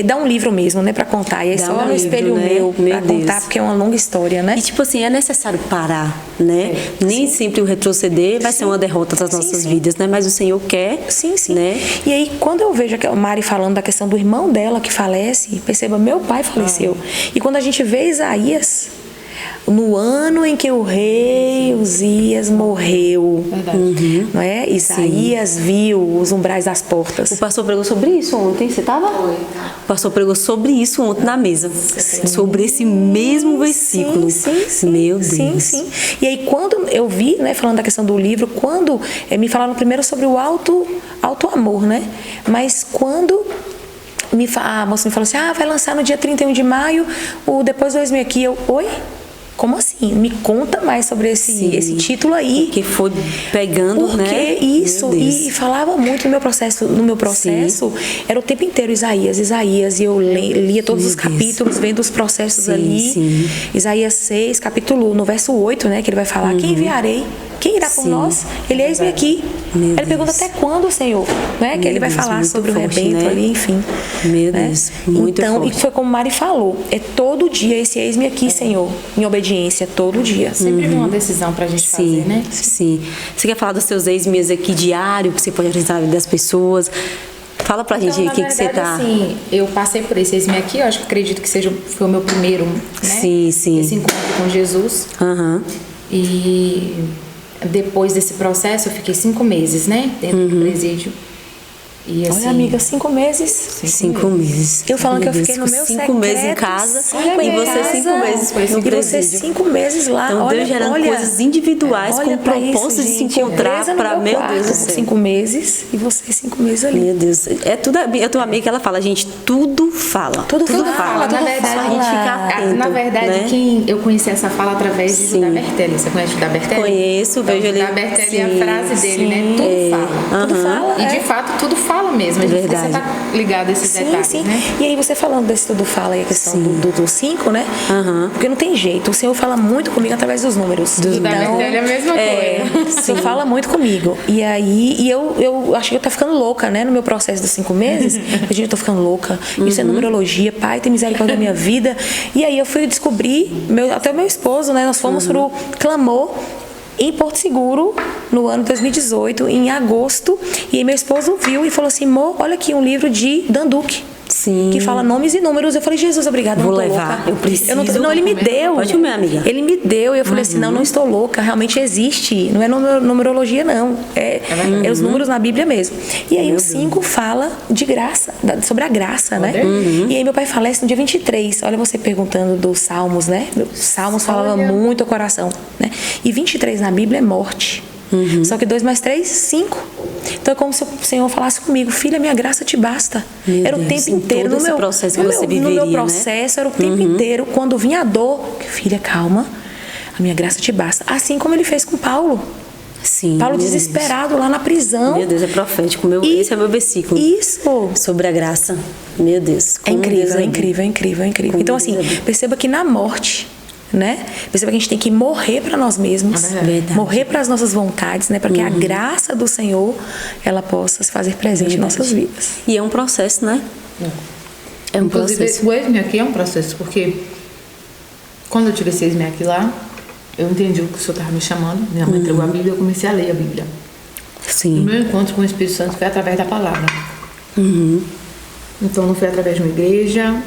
dá um livro mesmo, né, pra contar. E é só no espelho meu pra contar, porque é uma longa história, né? E tipo assim, é necessário parar, né? Nem sempre o retroceder vai ser uma derrota das nossas vidas, né? Mas o Senhor quer. Sim. Né? E aí, quando eu vejo a Mari falando da questão do irmão dela que falece, perceba, meu pai faleceu. E quando a gente vê Isaías, no ano em que o rei Uzias morreu, não é? Isaías viu os umbrais das portas. O pastor pregou sobre isso ontem, você estava? O pastor pregou sobre isso ontem na mesa, sobre esse mesmo versículo. Sim. Meu Deus. Sim. E aí quando eu vi, né, falando da questão do livro, quando me falaram primeiro sobre o alto amor, né? Mas quando a moça me falou assim, vai lançar no dia 31 de maio, o Depois do Eis-me Aqui, oi? Como assim? Me conta mais sobre esse título aí. Que foi pegando, porque né? Isso, e falava muito no meu processo, era o tempo inteiro Isaías, e eu lia todos os capítulos, vendo os processos ali. Isaías 6, capítulo, no verso 8, né, que ele vai falar, quem enviarei? Quem irá por nós? Ele eis-me aqui. Ele pergunta até quando, Senhor? Né? Que ele vai falar sobre o rebento, né? Ali, enfim. Meu né? Deus, muito então, forte. E foi como Mari falou, é todo dia esse eis-me aqui, Senhor, em obediência, todo dia. Sempre uma decisão pra gente fazer, né? Sim. Você quer falar dos seus eis-me aqui diário, que você pode apresentar na vida das pessoas? Fala pra gente o que você tá... Assim, eu passei por esse eis-me aqui, eu acho que acredito que foi o meu primeiro, né? Sim. Esse encontro com Jesus. E depois desse processo, eu fiquei 5 meses, né? Dentro do presídio. E, assim, olha, amiga, 5 meses. 5 meses. Eu falando que eu fiquei no meu 5 meses em casa e você 5 meses no presídio. E você 5 meses lá. Então, Deus gerando coisas individuais com propósito de se encontrar para, meu Deus do céu. 5 meses e você 5 meses ali. Meu Deus. É tudo, eu tenho uma amiga que ela fala, gente, tudo fala. Tudo fala. Na verdade, a gente fica atento, na verdade, né? quem eu conheci essa fala através de Judá Bertelli. Você conhece Judá Bertelli? Conheço, vejo ele. Judá Bertelli é a frase dele, né? Tudo fala. Tudo fala. E de fato, tudo fala. fala mesmo. A gente precisa Verdade. estar ligado a esses detalhes, sim. né? E aí você falando desse tudo fala aí a questão do 5, né? Porque não tem jeito. O Senhor fala muito comigo através dos números. Da Marcele é a mesma coisa. O Senhor fala muito comigo. E aí, eu acho que eu tô ficando louca, né? No meu processo dos 5 meses. Eu tô ficando louca. Isso é numerologia. Pai, tem misericórdia da minha vida. E aí eu fui descobrir, até o meu esposo, né? Nós fomos pro Clamor em Porto Seguro, no ano 2018, em agosto. E aí meu esposo viu e falou assim, amor, olha aqui um livro de Dan Duque. Sim. Que fala nomes e números. Eu falei, Jesus, obrigada, Vou não tô levar, louca. eu preciso. Não, ele me deu. Pode comer, amiga. Ele me deu. E eu falei assim, não estou louca. Realmente existe. Não é numerologia, não. É os números na Bíblia mesmo. E aí o 5 fala de graça, sobre a graça, né? E aí meu pai falece no dia 23. Olha você perguntando dos Salmos, né? Os Salmos falava muito ao coração, né? E 23 na Bíblia é morte. Só que 2 mais 3, 5. Então é como se o Senhor falasse comigo, filha, minha graça te basta. Meu era o Deus, tempo inteiro. todo esse processo que você viveria, no meu processo, era o tempo inteiro. Quando vinha a dor, filha, calma, a minha graça te basta. Assim como ele fez com Paulo. Sim, Paulo meu desesperado lá na prisão. Meu Deus, é profético. Esse é meu versículo. Isso. Sobre a graça. Meu Deus. É incrível, Deus é incrível, é incrível, é incrível. Então, assim, perceba que na morte, né? Perceba que a gente tem que morrer para nós mesmos, Verdade. morrer para as nossas vontades, né? Para que a graça do Senhor ela possa se fazer presente em nossas vidas. E é um processo, né? É um Inclusive, processo. o Eis-me aqui é um processo, porque quando eu tive esse Eis-me aqui lá, eu entendi o que o Senhor estava me chamando. Minha mãe entregou a Bíblia, eu comecei a ler a Bíblia. O Sim. meu encontro com o Espírito Santo foi através da palavra. Então não foi através de uma igreja,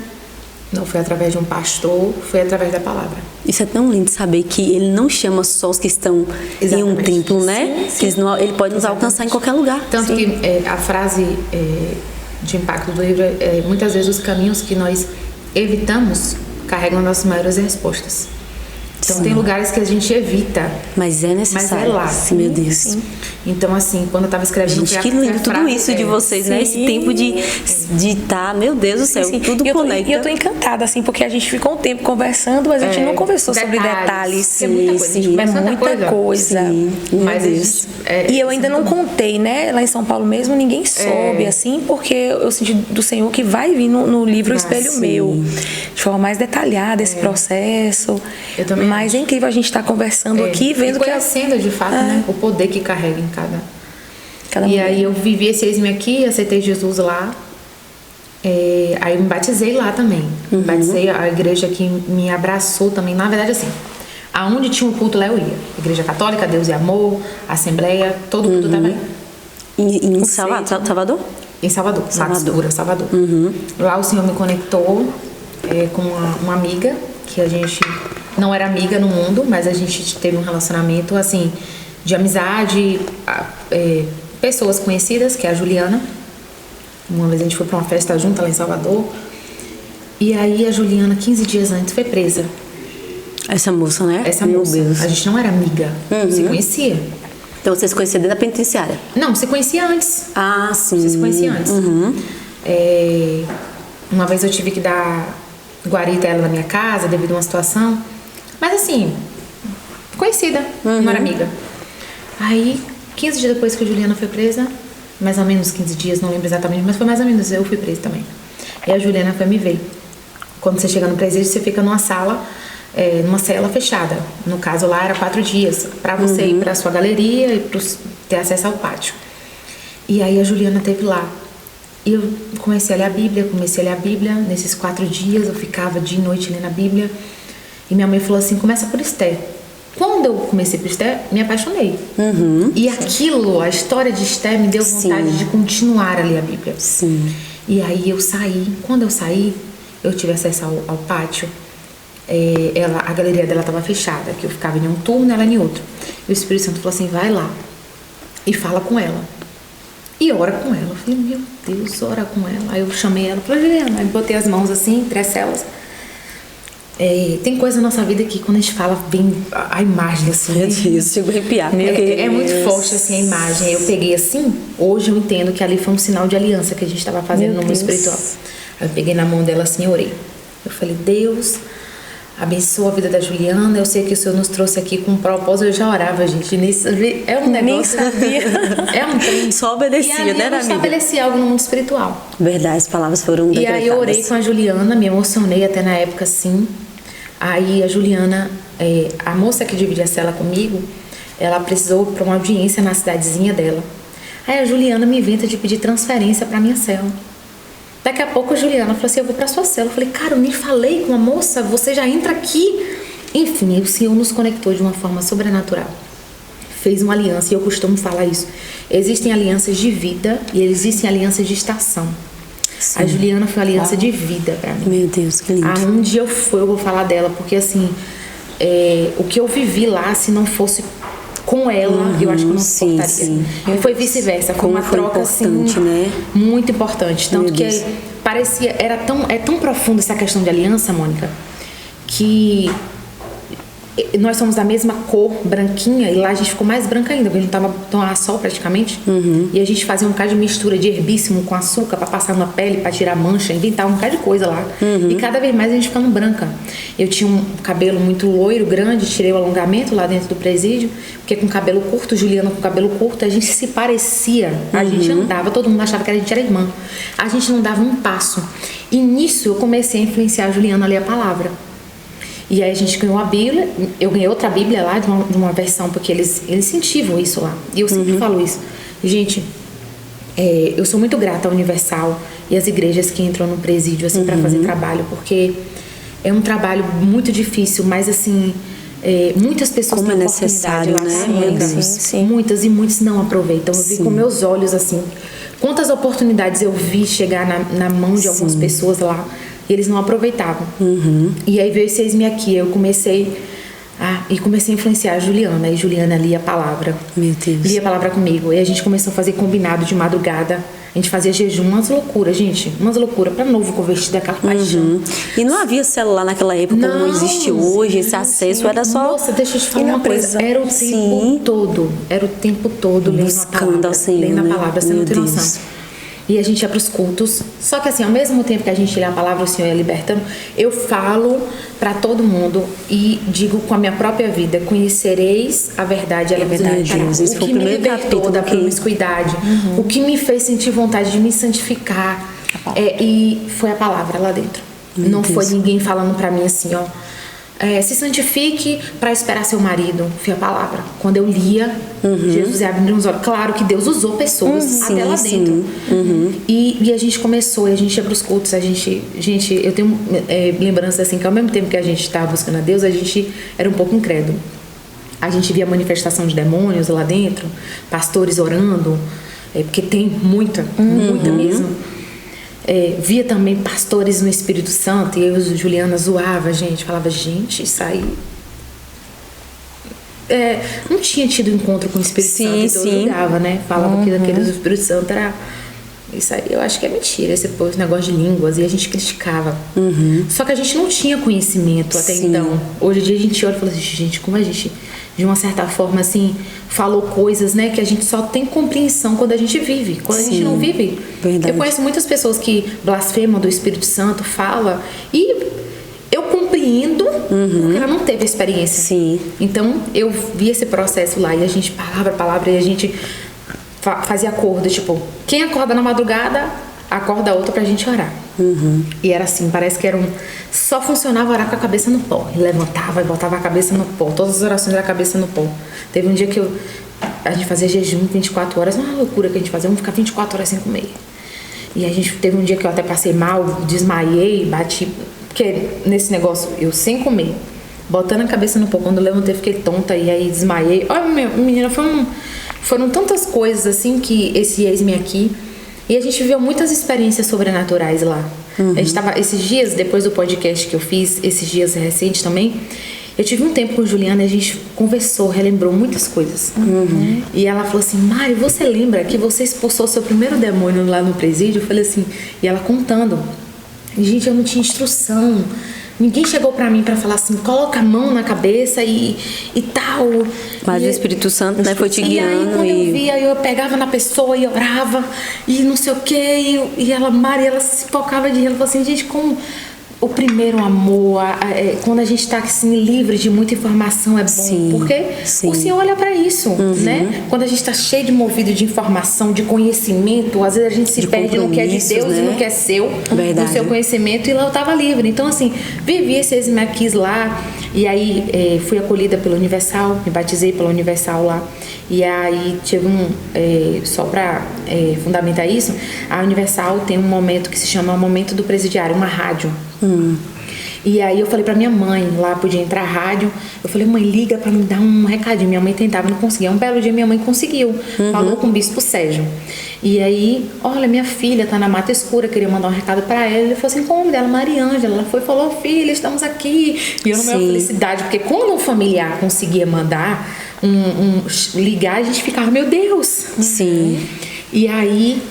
não foi através de um pastor, foi através da palavra. Isso é tão lindo saber que ele não chama só os que estão em um Exatamente. templo, né? Sim, sim. Que ele pode nos alcançar em qualquer lugar. Tanto que a frase de impacto do livro é muitas vezes os caminhos que nós evitamos carregam nossas maiores respostas. Então tem lugares que a gente evita, Mas é mas é necessário. lá. Sim, meu Deus. Sim. Então assim, quando eu tava escrevendo... Gente, que lindo tudo isso de vocês, né? Esse tempo de estar, meu Deus do céu, tudo E eu conecta. tô encantada, assim, porque a gente ficou um tempo conversando, mas a gente não conversou sobre detalhes. É muita coisa, a gente conversa muita coisa. Sim, meu Mas a Deus. gente, E eu ainda não contei, né? Lá em São Paulo mesmo, ninguém soube, assim, porque eu senti do Senhor que vai vir no livro Espelho sim. Meu, de forma mais detalhada esse processo. Eu também Mas acho. é incrível a gente estar conversando aqui, vendo e que conhecendo de fato, né, o poder que carrega em cada cada e mulher. aí eu vivi esse Eis-me aqui, aceitei Jesus lá. Aí eu me batizei lá também. Me batizei, a igreja que me abraçou também. Na verdade, assim, aonde tinha um culto lá eu ia. Igreja Católica, Deus e Amor, Assembleia, todo culto tava aí. Em Salvador? Em Salvador, Salvador. Salvador. Lá o Senhor me conectou com uma amiga, que a gente não era amiga no mundo, mas a gente teve um relacionamento, assim, de amizade, pessoas conhecidas, que é a Juliana. Uma vez a gente foi pra uma festa junto lá em Salvador. E aí a Juliana, 15 dias antes, foi presa. Essa moça, né? Essa Meu moça. Deus. A gente não era amiga, se conhecia. Então vocês se conheciam dentro da penitenciária? Não, se conhecia antes. Ah, sim. Você se conhecia antes. Uma vez eu tive que dar guarita a ela na minha casa devido a uma situação. Mas assim, conhecida, não era amiga. Aí, 15 dias depois que a Juliana foi presa, mais ou menos 15 dias, não lembro exatamente, mas foi mais ou menos, eu fui presa também. E a Juliana foi me ver. Quando você chega no presídio, você fica numa sala, numa cela fechada. No caso lá era 4 dias, pra você ir pra sua galeria e ter acesso ao pátio. E aí a Juliana esteve lá. E eu comecei a ler a Bíblia. Nesses 4 dias eu ficava dia e noite lendo a Bíblia. E minha mãe falou assim, começa por Esther. Quando eu comecei por Esther, me apaixonei. E aquilo, a história de Esther me deu vontade de continuar a ler a Bíblia. Sim. E aí eu saí. Quando eu saí, eu tive acesso ao pátio. A galeria dela estava fechada, que eu ficava em um turno, ela em outro. E o Espírito Santo falou assim, vai lá e fala com ela. E ora com ela. Eu falei, meu Deus, ora com ela. Aí eu chamei ela, falei, Juliana, aí botei as mãos assim, entre as celas. Tem coisa na nossa vida que quando a gente fala, vem a imagem assim. Meu Deus, chego a arrepiar. É muito forte assim a imagem. Eu peguei assim, hoje eu entendo que ali foi um sinal de aliança que a gente estava fazendo no mundo espiritual. Aí eu peguei na mão dela assim e orei. Eu falei, Deus, abençoa a vida da Juliana. Eu sei que o Senhor nos trouxe aqui com um propósito. Eu já orava, gente. É um negócio. Nem sabia. É um trem. Só obedecia, e ali né, eu amiga? estabeleci algo no mundo espiritual. Verdade, as palavras foram E decretadas. aí eu orei com a Juliana, me emocionei até na época, sim. Aí a Juliana, a moça que dividia a cela comigo, ela precisou para uma audiência na cidadezinha dela. Aí a Juliana me inventa de pedir transferência para minha cela. Daqui a pouco a Juliana falou assim, eu vou para sua cela. Eu falei, cara, eu nem falei com a moça, você já entra aqui. Enfim, o Senhor nos conectou de uma forma sobrenatural. Fez uma aliança, e eu costumo falar isso. Existem alianças de vida e existem alianças de estação. Sim. A Juliana foi uma aliança de vida para mim. Meu Deus, que lindo. Aonde eu fui, eu vou falar dela, porque assim, o que eu vivi lá, se não fosse com ela, eu acho que eu não suportaria. Sim. E foi vice-versa, foi Como uma foi troca assim, né? muito importante. Tanto Meu que Deus. parecia, é tão profunda essa questão de aliança, Mônica, que nós somos da mesma cor, branquinha, e lá a gente ficou mais branca ainda, porque a gente tava tomando sol praticamente. E a gente fazia um bocado de mistura de herbíssimo com açúcar pra passar na pele, pra tirar mancha, inventava um bocado de coisa lá. E cada vez mais a gente ficando branca. Eu tinha um cabelo muito loiro, grande, tirei o alongamento lá dentro do presídio, porque com cabelo curto, Juliana com cabelo curto, a gente se parecia, a gente andava, todo mundo achava que a gente era irmã. A gente não dava um passo. E nisso eu comecei a influenciar a Juliana a ler a palavra. E aí a gente ganhou a Bíblia, eu ganhei outra Bíblia lá, de uma versão, porque eles incentivam isso lá. E eu sempre falo isso. Gente, eu sou muito grata à Universal e às igrejas que entram no presídio, assim, para fazer trabalho, porque é um trabalho muito difícil, mas assim, muitas pessoas Como têm é oportunidade necessário, lá. né? Meu Deus. Sim. Muitas e muitos não aproveitam. Eu vi com meus olhos, assim, quantas oportunidades eu vi chegar na mão de algumas pessoas lá, e eles não aproveitavam. E aí veio esse Eis-me Aqui. Eu comecei a influenciar a Juliana. E Juliana lia a palavra. Meu Deus. Lia a palavra comigo. E a gente começou a fazer combinado de madrugada. A gente fazia jejum, umas loucuras, gente. Umas loucuras. Pra novo convertido, aquela paixão. E não havia celular naquela época como existe hoje, esse acesso era só... Nossa, deixa eu te falar uma coisa. Era o tempo Sim. todo. Era o tempo todo lendo a Buscando palavra. ao Senhor, lendo a né? palavra, você Meu não tem Deus. noção. E a gente ia para os cultos. Só que assim, ao mesmo tempo que a gente lê a palavra, o Senhor ia libertando, eu falo para todo mundo e digo com a minha própria vida: conhecereis a verdade, ela vos libertará. Esse O foi que o me primeiro libertou capítulo da que- promiscuidade, o que me fez sentir vontade de me santificar, e foi a palavra lá dentro. Não foi ninguém falando para mim assim, ó, se santifique para esperar seu marido. Foi a palavra. Quando eu lia, Jesus ia abrindo os olhos. Claro que Deus usou pessoas até lá dentro. E a gente começou, e a gente ia para os cultos. Gente, eu tenho lembrança assim, que ao mesmo tempo que a gente estava buscando a Deus, a gente era um pouco incrédulo. A gente via manifestação de demônios lá dentro, pastores orando, porque tem muita mesmo. Via também pastores no Espírito Santo, e eu e Juliana zoava a gente, falava, gente, isso aí não tinha tido encontro com o Espírito Santo, então eu julgava, né? Falava que aquele do Espírito Santo era isso aí, eu acho que é mentira, esse negócio de línguas, e a gente criticava. Só que a gente não tinha conhecimento até então. Hoje em dia a gente olha e fala assim, gente, como a gente, de uma certa forma, assim, falou coisas, né, que a gente só tem compreensão quando a gente vive. Quando a gente não vive. Verdade. Eu conheço muitas pessoas que blasfemam do Espírito Santo, fala, e eu compreendo porque ela não teve a experiência. Sim. Então eu vi esse processo lá, e a gente, palavra, e a gente fazia acordo, tipo, quem acorda na madrugada, acorda a outra pra gente orar. E era assim, parece que só funcionava orar com a cabeça no pó. E levantava e botava a cabeça no pó. Todas as orações era a cabeça no pó. Teve um dia que a gente fazia jejum 24 horas, uma loucura que a gente fazia, vamos ficar 24 horas sem comer. E a gente teve um dia que eu até passei mal, desmaiei, bati, porque nesse negócio, eu sem comer, botando a cabeça no pó, quando eu levantei fiquei tonta e aí desmaiei. Olha, menina, foram tantas coisas assim que esse Eis-me Aqui. E a gente viveu muitas experiências sobrenaturais lá. A gente tava, esses dias, depois do podcast que eu fiz, esses dias recentes também, eu tive um tempo com Juliana e a gente conversou, relembrou muitas coisas. E ela falou assim, Mari, você lembra que você expulsou seu primeiro demônio lá no presídio? Eu falei assim, e ela contando. Gente, eu não tinha instrução. Ninguém chegou pra mim pra falar assim, coloca a mão na cabeça e tal. Mas o Espírito Santo, né, foi te E aí, guiando. quando eu via, eu pegava na pessoa e orava, e não sei o quê, e ela, Mari, ela se focava de rir. Ela falou assim, gente, como o primeiro amor, quando a gente está assim, livre de muita informação, é bom. Sim, porque sim. o Senhor olha para isso, né? Quando a gente está cheio de movido de informação, de conhecimento, às vezes a gente se perde no que é de Deus, né? E no que é seu, Verdade. do seu conhecimento, e lá eu estava livre. Então, assim, vivi esse ex-maquis lá, e aí fui acolhida pela Universal, me batizei pela Universal lá. E aí tive só para fundamentar isso, a Universal tem um momento que se chama o Momento do Presidiário, uma rádio. E aí eu falei pra minha mãe, lá podia entrar rádio, eu falei, mãe, liga pra me dar um recadinho. Minha mãe tentava, não conseguia. Um belo dia minha mãe conseguiu, falou com o bispo Sérgio. E aí, olha, minha filha tá na Mata Escura, queria mandar um recado pra ela. Ele falou assim, qual o nome dela? Mariângela. Ela foi e falou, filha, estamos aqui. E eu, na minha felicidade, porque quando um familiar conseguia mandar, ligar, a gente ficava, meu Deus. Sim. E aí,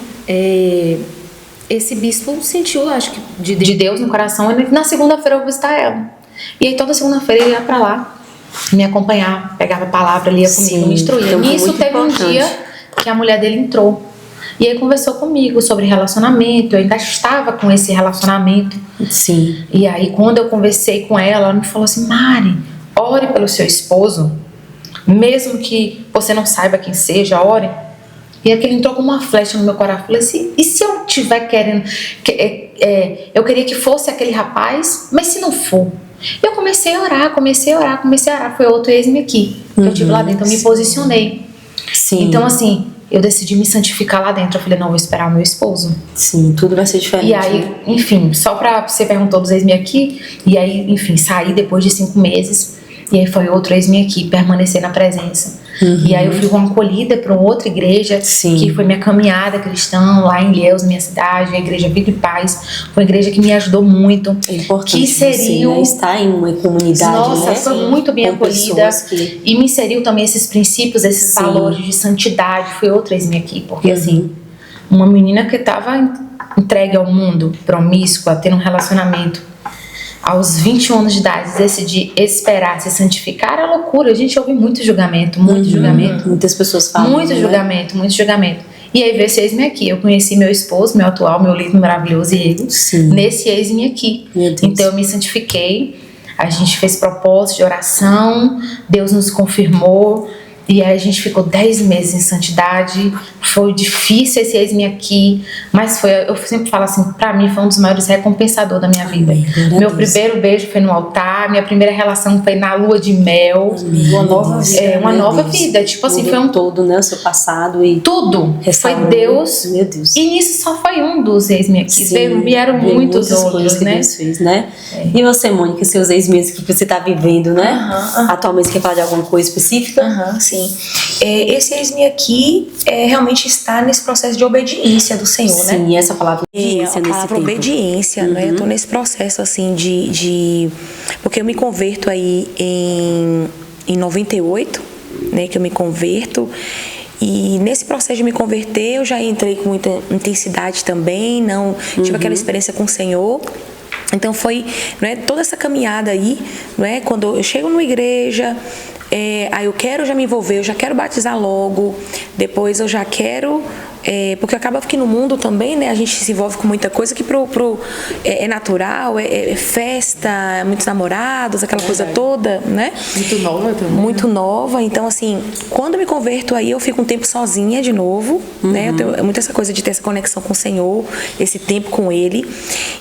esse bispo sentiu, acho que, de Deus no coração. E na segunda-feira eu vou visitar ela. E aí toda segunda-feira ele ia pra lá me acompanhar, pegava a palavra, lia comigo, me instruía. Então, E isso teve um dia que a mulher dele entrou. E aí conversou comigo sobre relacionamento. Eu ainda estava com esse relacionamento. Sim. E aí quando eu conversei com ela, ela me falou assim, Mari, ore pelo seu esposo. Mesmo que você não saiba quem seja, ore. E aquele entrou como uma flecha no meu coração. Eu falei assim, e se eu estiver querendo... eu queria que fosse aquele rapaz, mas se não for? Eu comecei a orar. Foi outro ex-me aqui. Eu tive lá dentro, eu me posicionei. Sim. Então, assim, eu decidi me santificar lá dentro. Eu falei, não, vou esperar o meu esposo. Sim, tudo vai ser diferente. E aí, enfim, só pra... Você perguntou dos ex-me aqui. E aí, enfim, saí depois de 5 meses. E aí foi outro ex-me aqui, permanecer na presença. E aí eu fui uma acolhida para uma outra igreja, que foi minha caminhada cristã lá em Ilhéus, minha cidade, a igreja Vida e Paz. Foi uma igreja que me ajudou muito. É importante que seria você, né, estar em uma comunidade, nossa, né? foi muito bem acolhida. E me inseriu também esses princípios, esses valores de santidade. Foi outra ex-me aqui, porque assim, uma menina que estava entregue ao mundo, promíscua, tendo um relacionamento, aos 21 anos de idade, decidir esperar, se santificar, é loucura. A gente ouve muito julgamento. Muitas pessoas falam. Muito julgamento. E aí veio esse ex-me aqui. Eu conheci meu esposo, meu atual, meu lindo, maravilhoso Diego, nesse ex-me aqui. Então eu me santifiquei, a gente fez propósito de oração, Deus nos confirmou. E aí a gente ficou 10 meses em santidade. Foi difícil esse ex-me aqui, mas foi, eu sempre falo assim, pra mim foi um dos maiores recompensadores da minha vida. Meu primeiro beijo foi no altar, minha primeira relação foi na lua de mel. Uma nova vida. Uma nova vida. Tipo assim, foi todo, né? O seu passado e tudo. Foi Deus. Meu Deus. E nisso só foi um dos ex-me aqui. Vieram muitos outros, que né? Deus fez, né? E você, Mônica, seus ex-me que você tá vivendo, né? Atualmente, quer falar de alguma coisa específica? Sim. Esse ex-me aqui realmente está nesse processo de obediência do Senhor, né? Sim, essa palavra obediência a palavra obediência, né? Eu tô nesse processo, assim, porque eu me converto aí em 98, né? Que eu me converto. E nesse processo de me converter, eu já entrei com muita intensidade também, não tive aquela experiência com o Senhor. Então foi, né, toda essa caminhada aí, né, quando eu chego numa igreja, aí eu quero já me envolver, eu já quero batizar logo, depois eu já quero, porque acaba que no mundo também, né, a gente se envolve com muita coisa que é natural, é festa, muitos namorados, aquela coisa toda, né? Muito nova também. Muito nova, então assim, quando eu me converto aí eu fico um tempo sozinha de novo, né? Eu tenho muito essa coisa de ter essa conexão com o Senhor, esse tempo com Ele,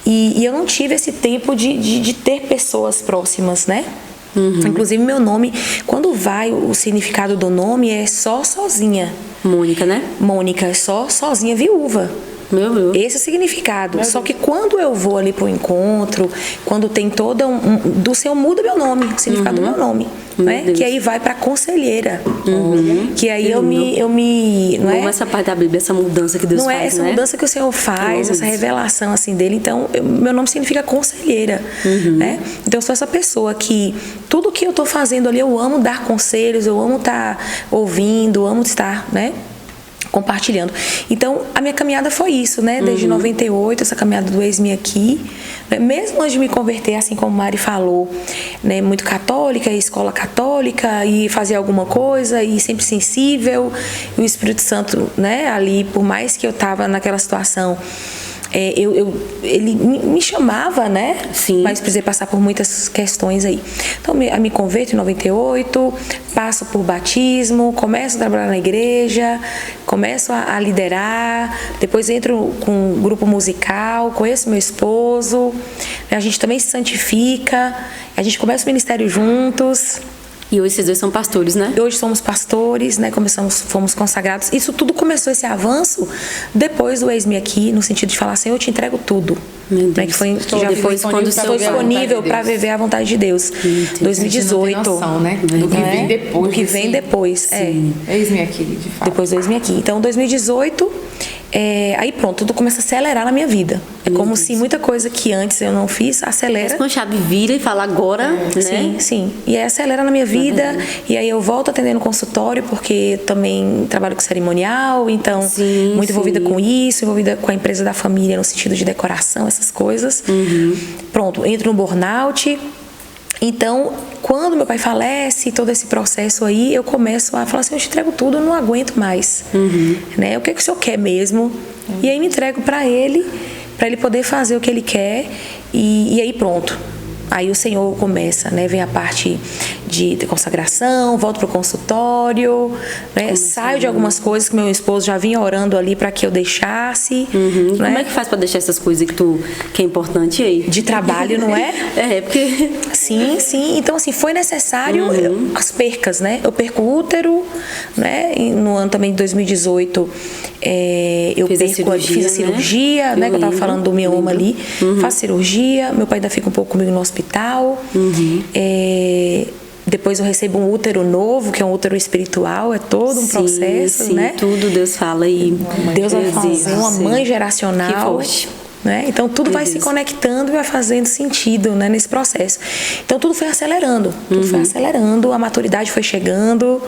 e eu não tive esse tempo de ter pessoas próximas, né? Inclusive meu nome, quando vai o significado do nome é só sozinha. Mônica, né? Mônica, é só sozinha viúva. Meu Deus. Esse é o significado. Só que quando eu vou ali pro encontro, quando tem toda do Senhor muda meu nome, o significado do meu nome, né? Que aí vai pra conselheira. Que aí eu me não é essa parte da Bíblia, essa mudança que Deus faz, faz, essa mudança que o Senhor faz, essa revelação assim dele. Então, meu nome significa conselheira, né? Então eu sou essa pessoa que tudo que eu tô fazendo ali, eu amo dar conselhos, eu amo estar ouvindo, amo estar, né, compartilhando. Então, a minha caminhada foi isso, né? Desde 98, essa caminhada do ex-me aqui. Mesmo antes de me converter, assim como Mari falou, né? Muito católica, escola católica, e fazia alguma coisa, e sempre sensível. E o Espírito Santo, né? Ali, por mais que eu tava naquela situação ele me chamava, né? Sim. Mas precisei passar por muitas questões aí. Então, me converto em 98, passo por batismo, começo a trabalhar na igreja, começo a liderar, depois entro com um grupo musical, conheço meu esposo, a gente também se santifica, a gente começa o ministério juntos. E hoje vocês dois são pastores, né? E hoje somos pastores, né? Fomos consagrados. Isso tudo começou, esse avanço, depois do Eis-me Aqui, no sentido de falar assim, eu te entrego tudo. Meu Deus. Né? Que foi, que já depois, quando foi disponível para viver a vontade de Deus. 2018. A gente não tem noção, né? Do que vem depois. Do que vem depois, Eis-me Aqui, de fato. Depois do Eis-me Aqui. Então, 2018... aí pronto, tudo começa a acelerar na minha vida. É como se muita coisa que antes eu não fiz, acelera. Mas a chave vira e fala agora, né? Sim, sim. E aí acelera na minha vida. E aí eu volto atendendo consultório, porque também trabalho com cerimonial, então muito envolvida com isso, envolvida com a empresa da família no sentido de decoração, essas coisas. Pronto, entro no burnout. Então, quando meu pai falece, todo esse processo aí, eu começo a falar assim, eu te entrego tudo, eu não aguento mais. Né? O que o senhor quer mesmo? E aí me entrego para ele poder fazer o que ele quer. E aí pronto. Aí o Senhor começa, né? Vem a parte de consagração, volto para o consultório, né? Saio de algumas coisas que meu esposo já vinha orando ali para que eu deixasse. Né? Como é que faz para deixar essas coisas que é importante aí? De trabalho, não é? Porque... Sim, sim. Então, assim, foi necessário as percas, né? Eu perco o útero, né? E no ano também de 2018, eu fiz a cirurgia, né? Que eu tava falando do mioma ali. Faço cirurgia, meu pai ainda fica um pouco comigo no hospital. Depois eu recebo um útero novo, que é um útero espiritual, é todo um processo, né? Tudo Deus fala aí. Deus vai fazer uma mãe geracional. Que forte. Né? Então tudo vai se conectando e vai fazendo sentido, né, nesse processo. Então tudo foi acelerando, a maturidade foi chegando.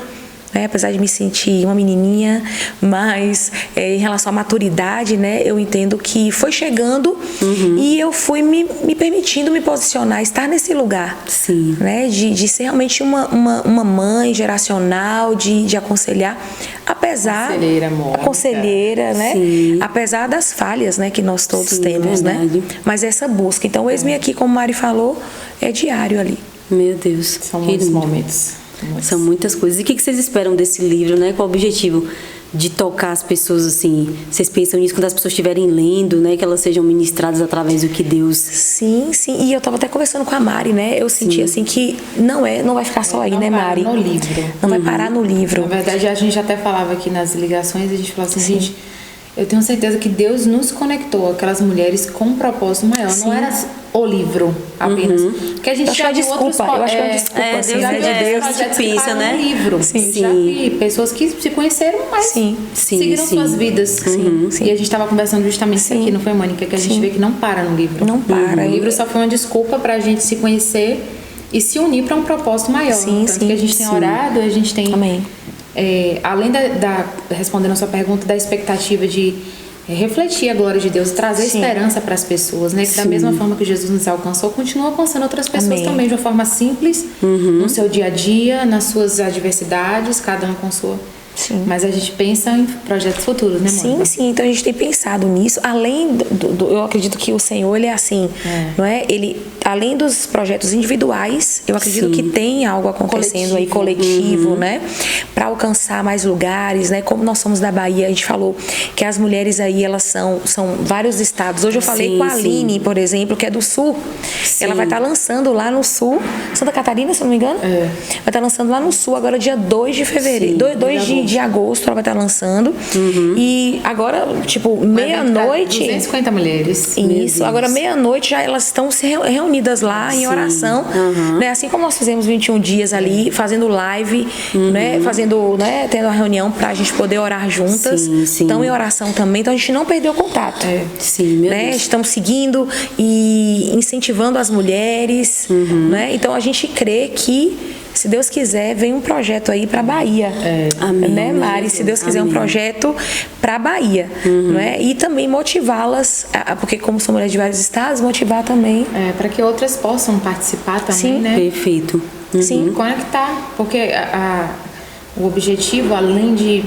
Apesar de me sentir uma menininha, mas em relação à maturidade, né, eu entendo que foi chegando e eu fui me permitindo me posicionar, estar nesse lugar, né, de ser realmente uma mãe geracional, de aconselhar, apesar a conselheira, né, apesar das falhas, né, que nós todos temos, né, mas essa busca. Então, Eis-me Aqui, como Mari falou, é diário ali. Meu Deus, são muitos momentos. São muitas coisas. E o que vocês esperam desse livro, né? Qual o objetivo de tocar as pessoas, assim? Vocês pensam nisso quando as pessoas estiverem lendo, né? Que elas sejam ministradas através do que Deus... Sim. E eu estava até conversando com a Mari, né? Eu senti, assim, que não vai ficar só aí, né, Mari? No livro. Não vai parar no livro. Na verdade, a gente até falava aqui nas ligações, a gente falava assim, gente... Eu tenho certeza que Deus nos conectou, aquelas mulheres, com um propósito maior. Não era o livro apenas. Porque a gente já viu outros... Eu acho que é uma desculpa, assim, né? Deus pensa, né? Livro. Já vi pessoas que se conheceram, mas seguiram suas vidas. E a gente estava conversando justamente isso aqui, não foi, Mônica? Que a gente vê que não para no livro. Não para. O livro só foi uma desculpa para a gente se conhecer e se unir para um propósito maior. Tanto que a gente tem orado, a gente tem... Amém. Além respondendo a sua pergunta, da expectativa de refletir a glória de Deus, trazer esperança para as pessoas, né? Que da mesma forma que Jesus nos alcançou, continua alcançando outras pessoas também, de uma forma simples, no seu dia a dia, nas suas adversidades, cada um com sua... Mas a gente pensa em projetos futuros, né, Mônica? Sim. Então a gente tem pensado nisso. Além eu acredito que o Senhor, ele é assim, não é? Ele, além dos projetos individuais, eu acredito que tem algo acontecendo aí coletivo, né? Para alcançar mais lugares, né? Como nós somos da Bahia, a gente falou que as mulheres aí, elas são vários estados. Hoje eu falei com a Aline, por exemplo, que é do Sul. Ela vai estar lançando lá no Sul, Santa Catarina, se não me engano. Vai estar lançando lá no Sul, agora dia 2 de fevereiro. 2 de agosto ela vai estar lançando. E agora, tipo, meia-noite... 250 mulheres. Isso, agora meia-noite já elas estão reunidas lá em oração. Né? Assim como nós fizemos 21 dias ali, fazendo live, né? Tendo uma reunião pra gente poder orar juntas. Estão em oração também, então a gente não perdeu o contato. Né? Estamos seguindo e incentivando as mulheres. Né? Então a gente crê que, se Deus quiser, vem um projeto aí para a Bahia. Amém. Né, Mari? Se Deus quiser, um projeto para a Bahia. Né? E também motivá-las, porque como são mulheres de vários estados, motivar também. Para que outras possam participar também, né? Perfeito. Conectar, porque o objetivo, além de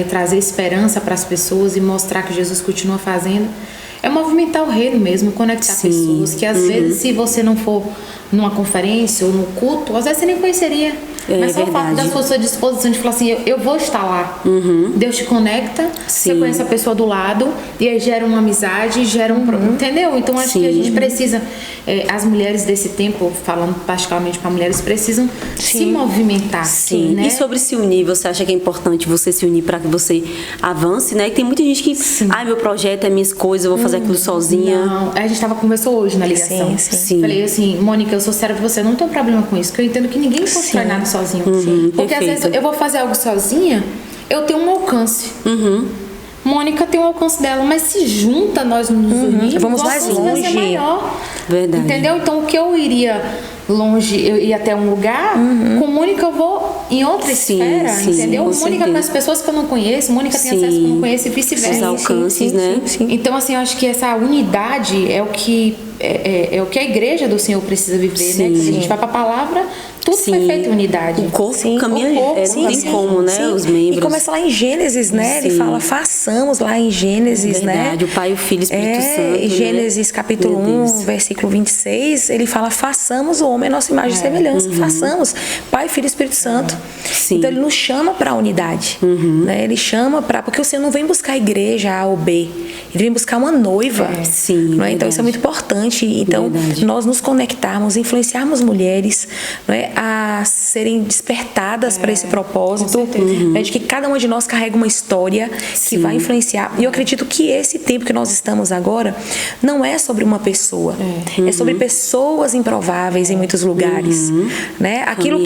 trazer esperança para as pessoas e mostrar que Jesus continua fazendo, é movimentar o reino mesmo, conectar pessoas, que às vezes se você não for numa conferência ou no culto, às vezes você nem conheceria. Mas só o fato da sua disposição de falar assim, eu vou estar lá. Deus te conecta, você conhece a pessoa do lado, e aí gera uma amizade, gera um... Entendeu? Então acho que a gente precisa, as mulheres desse tempo, falando particularmente para mulheres, precisam se movimentar. Sim. Né? E sobre se unir, você acha que é importante você se unir para que você avance, né? E tem muita gente que, meu projeto é minhas coisas, eu vou fazer aquilo sozinha. Não, a gente conversou hoje na ligação. Sim. Falei assim, Mônica, eu sou séria com você, eu não tenho problema com isso, porque eu entendo que ninguém constrói nada sozinho. Porque às vezes eu vou fazer algo sozinha, eu tenho um alcance. Mônica tem o alcance dela, mas se junta nós nos unirmos, vamos mais longe. Vai ser maior. Verdade. Entendeu? Então o que eu iria longe, eu ia até um lugar, com Mônica eu vou em outra esfera, entendeu? Mônica com as pessoas que eu não conheço, Mônica tem acesso que eu não conheço e vice-versa. Os alcances, né? Então assim, eu acho que essa unidade é o que a igreja do Senhor precisa viver, né? Quando a gente vai para a palavra, tudo foi feito em unidade. O corpo caminha, não tem como, né? Os membros. E começa lá em Gênesis, né? Ele fala, façamos lá em Gênesis, né? Verdade, o Pai, o Filho e o Espírito Santo. Em Gênesis capítulo 1, versículo 26, ele fala, façamos o homem a nossa imagem e semelhança. Façamos, Pai, Filho e Espírito Santo. Então ele nos chama para a unidade, né? Ele chama para... Porque o Senhor não vem buscar a igreja A ou B, ele vem buscar uma noiva. Né? Então isso é muito importante. Então nós nos conectarmos, influenciarmos mulheres, né, a serem despertadas para esse propósito, né, de que cada uma de nós carrega uma história que vai influenciar. E eu acredito que esse tempo que nós estamos agora não é sobre uma pessoa, é sobre pessoas improváveis em muitos lugares, né? Aquilo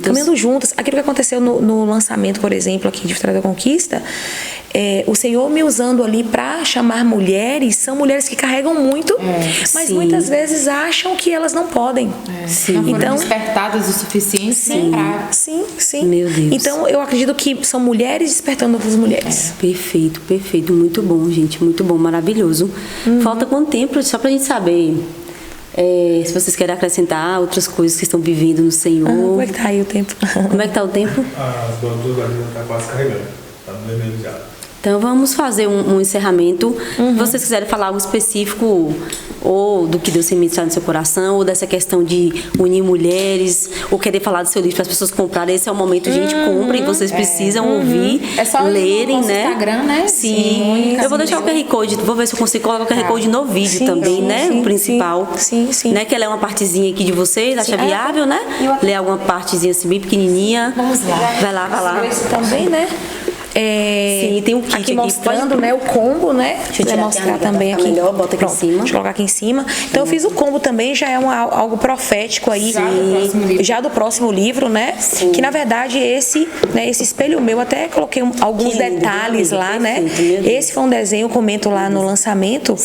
caminhando juntas, aquilo que aconteceu no lançamento, por exemplo, aqui de Vitória da Conquista. O Senhor me usando ali para chamar mulheres, são mulheres que carregam muito, mas muitas vezes acham que elas não podem. Não foram despertadas o suficiente. Sim. Meu Deus. Então eu acredito que são mulheres despertando outras mulheres. Perfeito, muito bom, gente, muito bom, maravilhoso. Falta quanto tempo, só pra gente saber, se vocês querem acrescentar outras coisas que estão vivendo no Senhor. Como é que tá aí o tempo? Como é que tá o tempo? As duas varinhas estão quase carregando, tá no vermelho já. Então vamos fazer um encerramento. Se vocês quiserem falar algo específico, ou do que Deus tem ministrado no seu coração, ou dessa questão de unir mulheres, ou querer falar do seu livro para as pessoas comprarem, esse é o momento, gente, comprem, vocês precisam ouvir, lerem, né? Instagram, né? Sim. Eu vou deixar o QR Code, vou ver se eu consigo colocar o QR Code no vídeo também, né? O principal. Sim. Né? Que ela é uma partezinha aqui de vocês, acha viável, né? Ler alguma partezinha assim bem pequenininha. Vamos lá. Vai lá. Também, né? Sim, tem um kit aqui mostrando, né, o combo, né? Deixa eu mostrar também aqui. Melhor, bota aqui em cima. Deixa eu colocar aqui em cima. Então eu fiz o combo também, já é algo profético aí. Já do próximo livro, né? Sim. Que na verdade esse espelho meu, até coloquei alguns detalhes lá, né? Esse foi um desenho, eu comento lá no lançamento,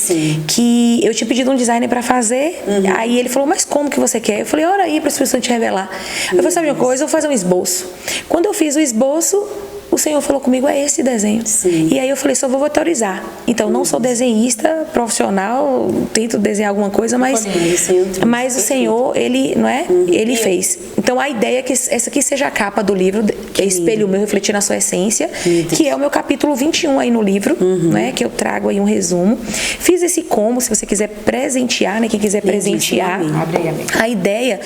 que eu tinha pedido um designer pra fazer. Aí ele falou, mas como que você quer? Eu falei, ora aí pra as pessoas te revelar. Eu falei, sabe uma coisa? Eu vou fazer um esboço. Quando eu fiz o esboço, o Senhor falou comigo, é esse desenho. E aí eu falei, só vou autorizar. Então, não sou desenhista profissional, tento desenhar alguma coisa, mas o Senhor, ele, não é? Ele fez. Então, a ideia é que essa aqui seja a capa do livro, que é Espelho Meu, refletindo a sua essência, que é o meu capítulo 21 aí no livro, né? Que eu trago aí um resumo. Fiz esse combo, se você quiser presentear, né? Quem quiser presentear. A ideia,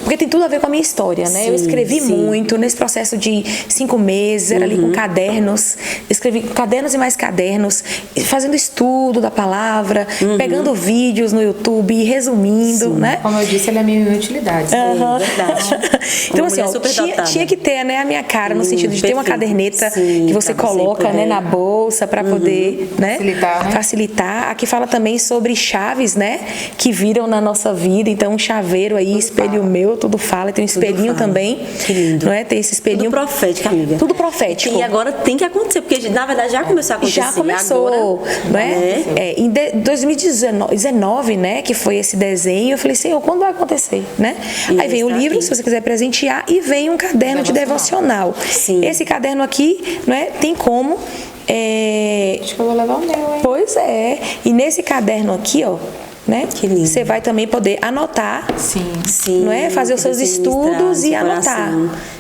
porque tem tudo a ver com a minha história, né? Eu escrevi muito nesse processo de 5 meses, era ali com cadernos, escrevi cadernos e mais cadernos, fazendo estudo da palavra, pegando vídeos no YouTube e resumindo, né? Como eu disse, ele é a minha utilidade. Verdade. Então assim, tinha que ter, né, a minha cara, no sentido de ter uma caderneta que você coloca, né, na bolsa para poder, né, facilitar. Aqui fala também sobre chaves, né, que viram na nossa vida. Então um chaveiro aí, espelho meu, tudo fala. Tem um espelhinho também, que lindo. Não é? Tem esse espelhinho. Tudo profético, amiga. Tudo profético. E agora tem que acontecer, porque na verdade já começou a acontecer. Já começou, agora, né? Em 2019, né, que foi esse desenho, eu falei, Senhor, quando vai acontecer, né? Aí vem o livro, se você quiser presentear, e vem um caderno de devocional. Esse caderno aqui, né, tem como... Acho que eu vou levar o meu, hein? Pois é. E nesse caderno aqui, ó, né? Você vai também poder anotar, não é? Fazer os seus estudos e anotar.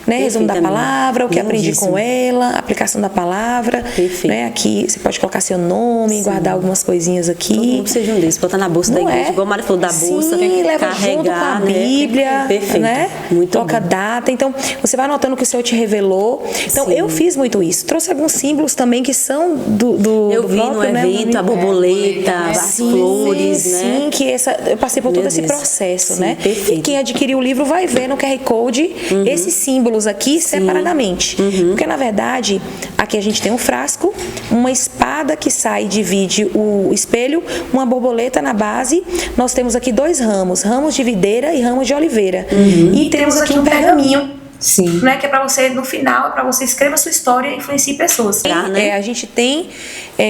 né? Resumo da Perfeitamente. palavra, o que aprendi Lindíssimo. com ela, aplicação da palavra. Perfeito. Né? Aqui você pode colocar seu nome, guardar algumas coisinhas aqui. Todo mundo seja um desses, botar na bolsa da Não igreja, é? igual a Mari falou da bolsa, Sim, leva carregar, junto com a né? Bíblia, Perfeito. né? Muito Toca bom. data. Então, você vai anotando o que o Senhor te revelou. Então, Sim. eu fiz muito isso. Trouxe alguns símbolos também que são do Eu vi no próprio, né? evento a borboleta, as Sim, flores, né? sim, que eu passei por Meu todo esse Deus. processo, Sim, né? perfeito. E quem adquirir o livro vai ver no QR Code esses símbolos aqui separadamente. Porque, na verdade, aqui a gente tem um frasco, uma espada que sai e divide o espelho, uma borboleta na base. Nós temos aqui 2 ramos de videira e ramos de oliveira. E temos aqui um pergaminho. Sim. Né, que é para você, no final, é para você escreva a sua história e influencie pessoas. Né? A gente tem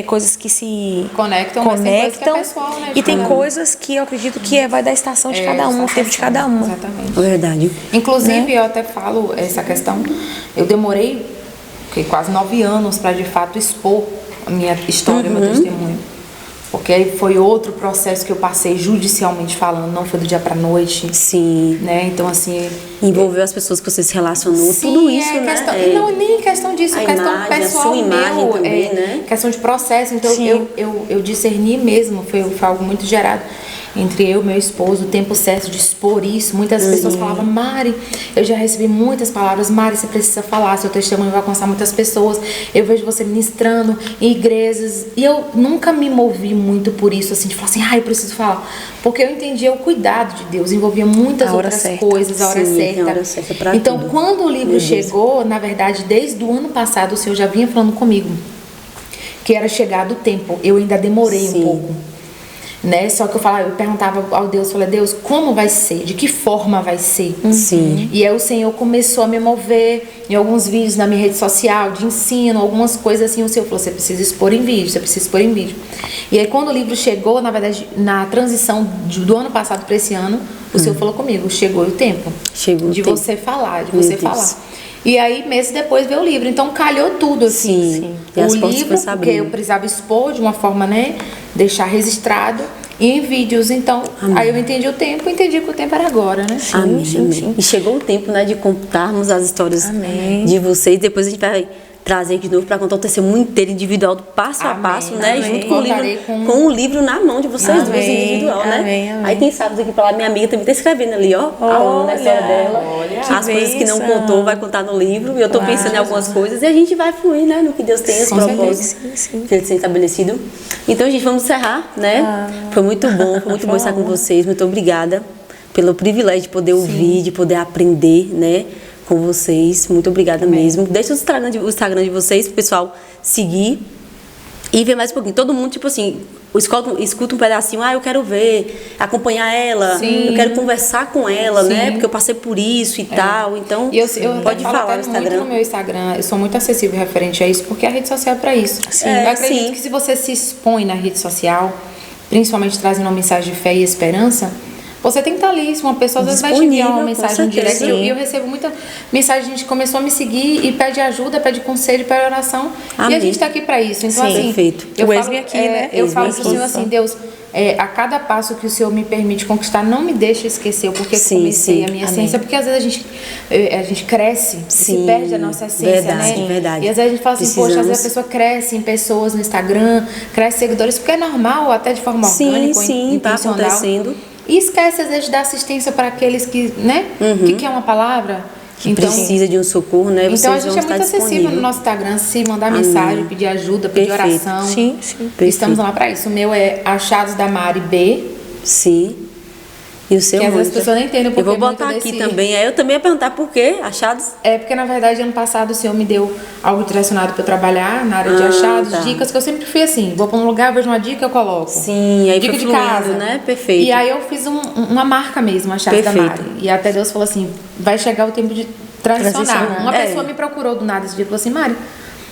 coisas que se Conectam, mas tem coisa que é pessoal, né, de e tem cada um. coisas que eu acredito que vai da estação de cada um, o tempo de cada uma. Exatamente. Verdade. Inclusive, eu até falo essa questão, eu demorei quase 9 anos para de fato expor a minha história, meu testemunho. Porque aí foi outro processo que eu passei judicialmente falando, não foi do dia pra noite. Sim. Né? Então, assim. Envolveu as pessoas que você se relacionou, Sim, tudo isso, né? questão, e não nem questão disso, A questão imagem, a pessoal sua imagem meu, também, né? questão de processo. Então eu discerni mesmo, foi algo muito gerado entre eu e meu esposo, o tempo certo de expor isso. Muitas pessoas falavam, Mari, eu já recebi muitas palavras, Mari, você precisa falar, seu testemunho vai alcançar muitas pessoas. Eu vejo você ministrando em igrejas. E eu nunca me movi muito por isso, assim, de falar assim, eu preciso falar. Porque eu entendia o cuidado de Deus, envolvia muitas outras coisas, a hora Sim, certa. tem a hora certa pra Então, tudo. quando o livro chegou, na verdade, desde o ano passado, o Senhor já vinha falando comigo que era chegado o tempo. Eu ainda demorei um pouco. Né? Só que eu perguntava ao Deus, falei, Deus, como vai ser? De que forma vai ser? Sim. E aí o Senhor começou a me mover em alguns vídeos na minha rede social, de ensino, algumas coisas assim. O Senhor falou, você precisa expor em vídeo, você precisa expor em vídeo. E aí quando o livro chegou, na verdade, na transição do ano passado para esse ano, o Senhor falou comigo, chegou o tempo. Chegou o de tempo. você falar, de Meu você Deus. falar. E aí, meses depois, veio o livro. Então, calhou tudo, assim. Sim. E as O portas livro, foi se porque abrindo. eu precisava expor de uma forma, né? Deixar registrado. E em vídeos. Então, aí eu entendi o tempo. Entendi que o tempo era agora, né? Amém, amém. E chegou o tempo, né, de contarmos as histórias Amém. de vocês. Depois a gente vai trazer de novo para contar o testemunho inteiro individual, do passo a Amém, passo, né? amém. Junto com o livro, Voltarei com o livro na mão de vocês duas, Amém, individual, né? amém, amém. Aí quem sabe daqui pra lá, minha amiga também tá escrevendo ali, ó, falando da história dela. As que coisas que não bênção. contou vai contar no livro. E eu tô pensando em algumas coisas e a gente vai fluir, né? No que Deus tem, os Com propósitos certeza. Sim, sim. que Ele tem estabelecido. Então, gente, vamos encerrar, né? Foi muito bom estar com vocês. Muito obrigada pelo privilégio de poder ouvir, de poder aprender, né? Com vocês. Muito obrigada mesmo. Deixa o Instagram de vocês pro pessoal seguir e ver mais um pouquinho. Todo mundo, tipo assim, escuta um pedacinho, eu quero ver, acompanhar ela, eu quero conversar com ela, né? Porque eu passei por isso e tal. Então, E eu pode falo falar até no Instagram. muito no meu Instagram, eu sou muito acessível referente a isso, porque a rede social é pra isso. Eu acredito que se você se expõe na rede social, principalmente trazendo uma mensagem de fé e esperança, você tem que estar ali. Se uma pessoa às vezes vai te enviar uma Disponível, mensagem com direct, certeza. e eu recebo muita mensagem, a gente começou a me seguir e pede ajuda, pede conselho, pede oração. Amém. E a gente está aqui para isso. Então, Sim, assim, perfeito. eu O falo, Esme aqui, né? eu Esme falo aqui. pro Senhor assim, Deus, a cada passo que o Senhor me permite conquistar, não me deixa esquecer o porquê que Sim, comecei sim. a minha Amém. essência, porque às vezes a gente cresce e se Sim, perde a nossa essência, verdade, né? verdade. E às vezes a gente fala assim, poxa, às vezes a Precisamos- pessoa cresce em pessoas no Instagram, cresce seguidores, porque é normal, até de forma Sim, orgânica, sim, tá intencional. acontecendo. E esquece, às vezes, de dar assistência para aqueles que, né? Que quer uma palavra. Que precisa de um socorro, né? Vocês Então a vão gente é estar muito acessível disponível. no nosso Instagram, se mandar Amém. mensagem, pedir ajuda, pedir Perfeito. oração. Sim. Perfeito. Estamos lá para isso. O meu é Achados da Mari B. Sim. E o seu, Que às vezes Mônica? as pessoas não entendem o Eu vou porquê botar muito aqui desse- também. Aí eu também ia perguntar por quê? Achados? É porque, na verdade, ano passado o Senhor me deu algo direcionado para eu trabalhar na área de achados, tá. dicas, que eu sempre fui assim. Vou para um lugar, vejo uma dica, eu coloco. Sim, aí Dica foi de fluindo, casa. né? Perfeito. E aí eu fiz uma marca mesmo, Achados da Perfeito. Mari. E até Deus falou assim, vai chegar o tempo de transicionar. Transicionar. Uma É. pessoa me procurou do nada esse dia e falou assim, Mari,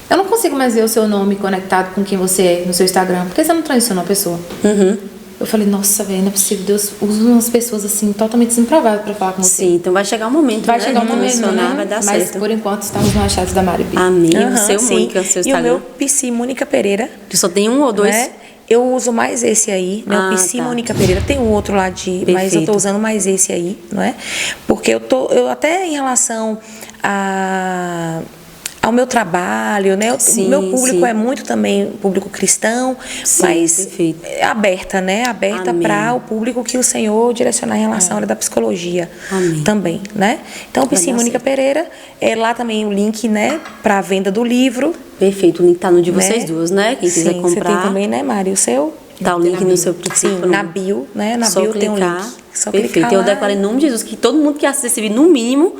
eu não consigo mais ver o seu nome conectado com quem você é no seu Instagram. Por que você não transicionou a pessoa? Eu falei, nossa, velho, não é possível. Deus usa umas pessoas assim, totalmente desimprováveis pra falar com você. Sim, então vai chegar um momento, Vai né? chegar um de momento, transicionar, né? vai dar Mas certo. por enquanto estamos no Achados da Mari B. Amém. O Aham, seu, sim. Mônica, o seu E o Instagram. meu, PC Mônica Pereira. Tu só tem um ou dois? Né? Eu uso mais esse aí, né? O Psi tá. Mônica Pereira. Tem um outro lá mas eu tô usando mais esse aí, não é? Porque eu até em relação ao meu trabalho, né? O meu público é muito também público cristão, mas é aberta, né? Aberta para o público que o Senhor direcionar em relação à área da psicologia também, né? Então, o Psi Mônica Pereira, lá também o link, né? Para a venda do livro. Perfeito, o link tá no de vocês duas, né? Quem quiser comprar. Você tem também, né, Mari? O seu? Tá o link no seu perfil. Sim, na bio, né? Na só bio clicar. tem um link. Só Perfeito. clicar Eu lá. declaro em nome de Jesus que todo mundo que assiste esse vídeo, no mínimo,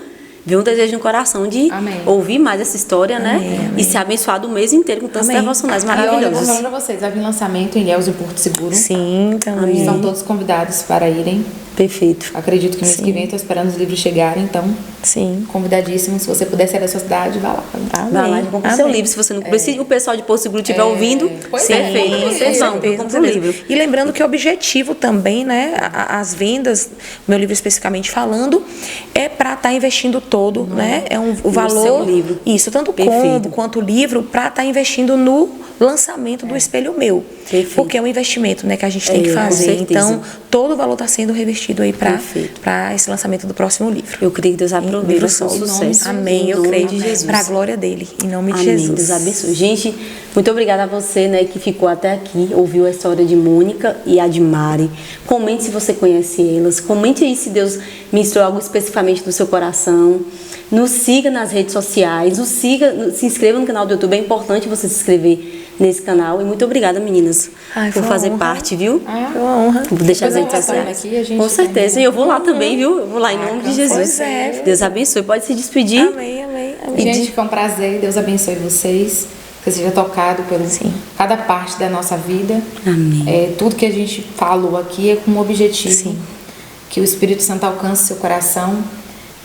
vê um desejo no coração de ouvir mais essa história, né? E ser abençoado o mês inteiro com tantos devocionais maravilhosos. E eu vou falar pra vocês, vai vir lançamento em Ilhéus e Porto Seguro. Sim, também. Estão todos convidados para irem. Perfeito. Acredito que mês que vem estou esperando os livros chegarem, então. Sim. Convidadíssimo. Se você puder sair da sua cidade, vá lá. Vai lá e compra o seu livro. Se você não se o pessoal de Porto Seguro estiver ouvindo, perfeito. Vocês vão, compra o livro. E lembrando que o objetivo também, né? As vendas, meu livro especificamente falando, é para estar investindo todo, né? É o valor. Seu livro. Isso, tanto o combo quanto o livro, para estar investindo no lançamento do Espelho Meu. Perfeito. Porque é um investimento, né, que a gente tem que fazer. Então, todo o valor está sendo revestido aí para esse lançamento do próximo livro. Eu creio que Deus aproveita o seu sucesso. Amém. Eu creio para a glória dele, em nome de Jesus. Deus abençoe. Gente, muito obrigada a você, né, que ficou até aqui, ouviu a história de Mônica e a de Mari. Comente se você conhece elas. Comente aí se Deus ministrou algo especificamente no seu coração. Nos siga nas redes sociais. Nos siga, se inscreva no canal do YouTube. É importante você se inscrever nesse canal. E muito obrigada, meninas, por fazer parte, viu? Foi uma honra. Vou deixar as redes sociais. Com certeza. E eu vou lá também, viu? Eu vou lá em nome de Jesus. Deus abençoe. Pode se despedir. Amém, amém, amém. Gente, foi um prazer. Deus abençoe vocês. Que seja tocado por cada parte da nossa vida. Amém. Tudo que a gente falou aqui é com um objetivo. Que o Espírito Santo alcance seu coração.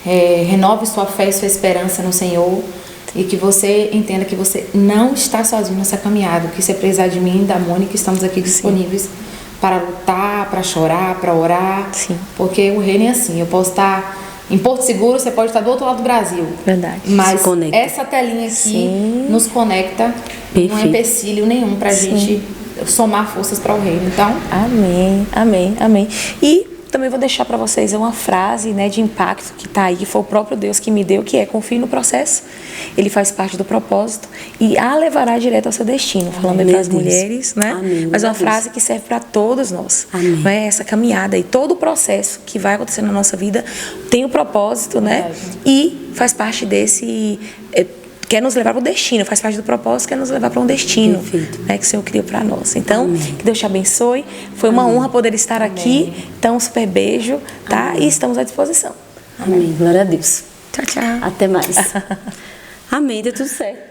Renove sua fé e sua esperança no Senhor. E que você entenda que você não está sozinho nessa caminhada. Que se precisar de mim e da Mônica, estamos aqui disponíveis para lutar, para chorar, para orar. Porque o reino é assim. Eu posso estar em Porto Seguro, você pode estar do outro lado do Brasil. Verdade. Mas essa telinha aqui nos conecta. Não é empecilho nenhum para a gente somar forças para o reino. Então, amém, amém, amém. E também vou deixar para vocês uma frase, né, de impacto que está aí, que foi o próprio Deus que me deu, que é: confie no processo, ele faz parte do propósito e a levará direto ao seu destino. Falando aí para as mulheres, né? Mas uma frase que serve para todos nós. Né? Essa caminhada e todo o processo que vai acontecer na nossa vida tem o propósito, né? E faz parte desse... quer nos levar para o destino, faz parte do propósito, quer nos levar para um destino, né, que o Senhor criou para nós. Então, que Deus te abençoe. Foi uma honra poder estar aqui. Então, um super beijo, tá? E estamos à disposição. Amém. Glória a Deus. Tchau, tchau. Até mais. Amém. Deu tudo certo.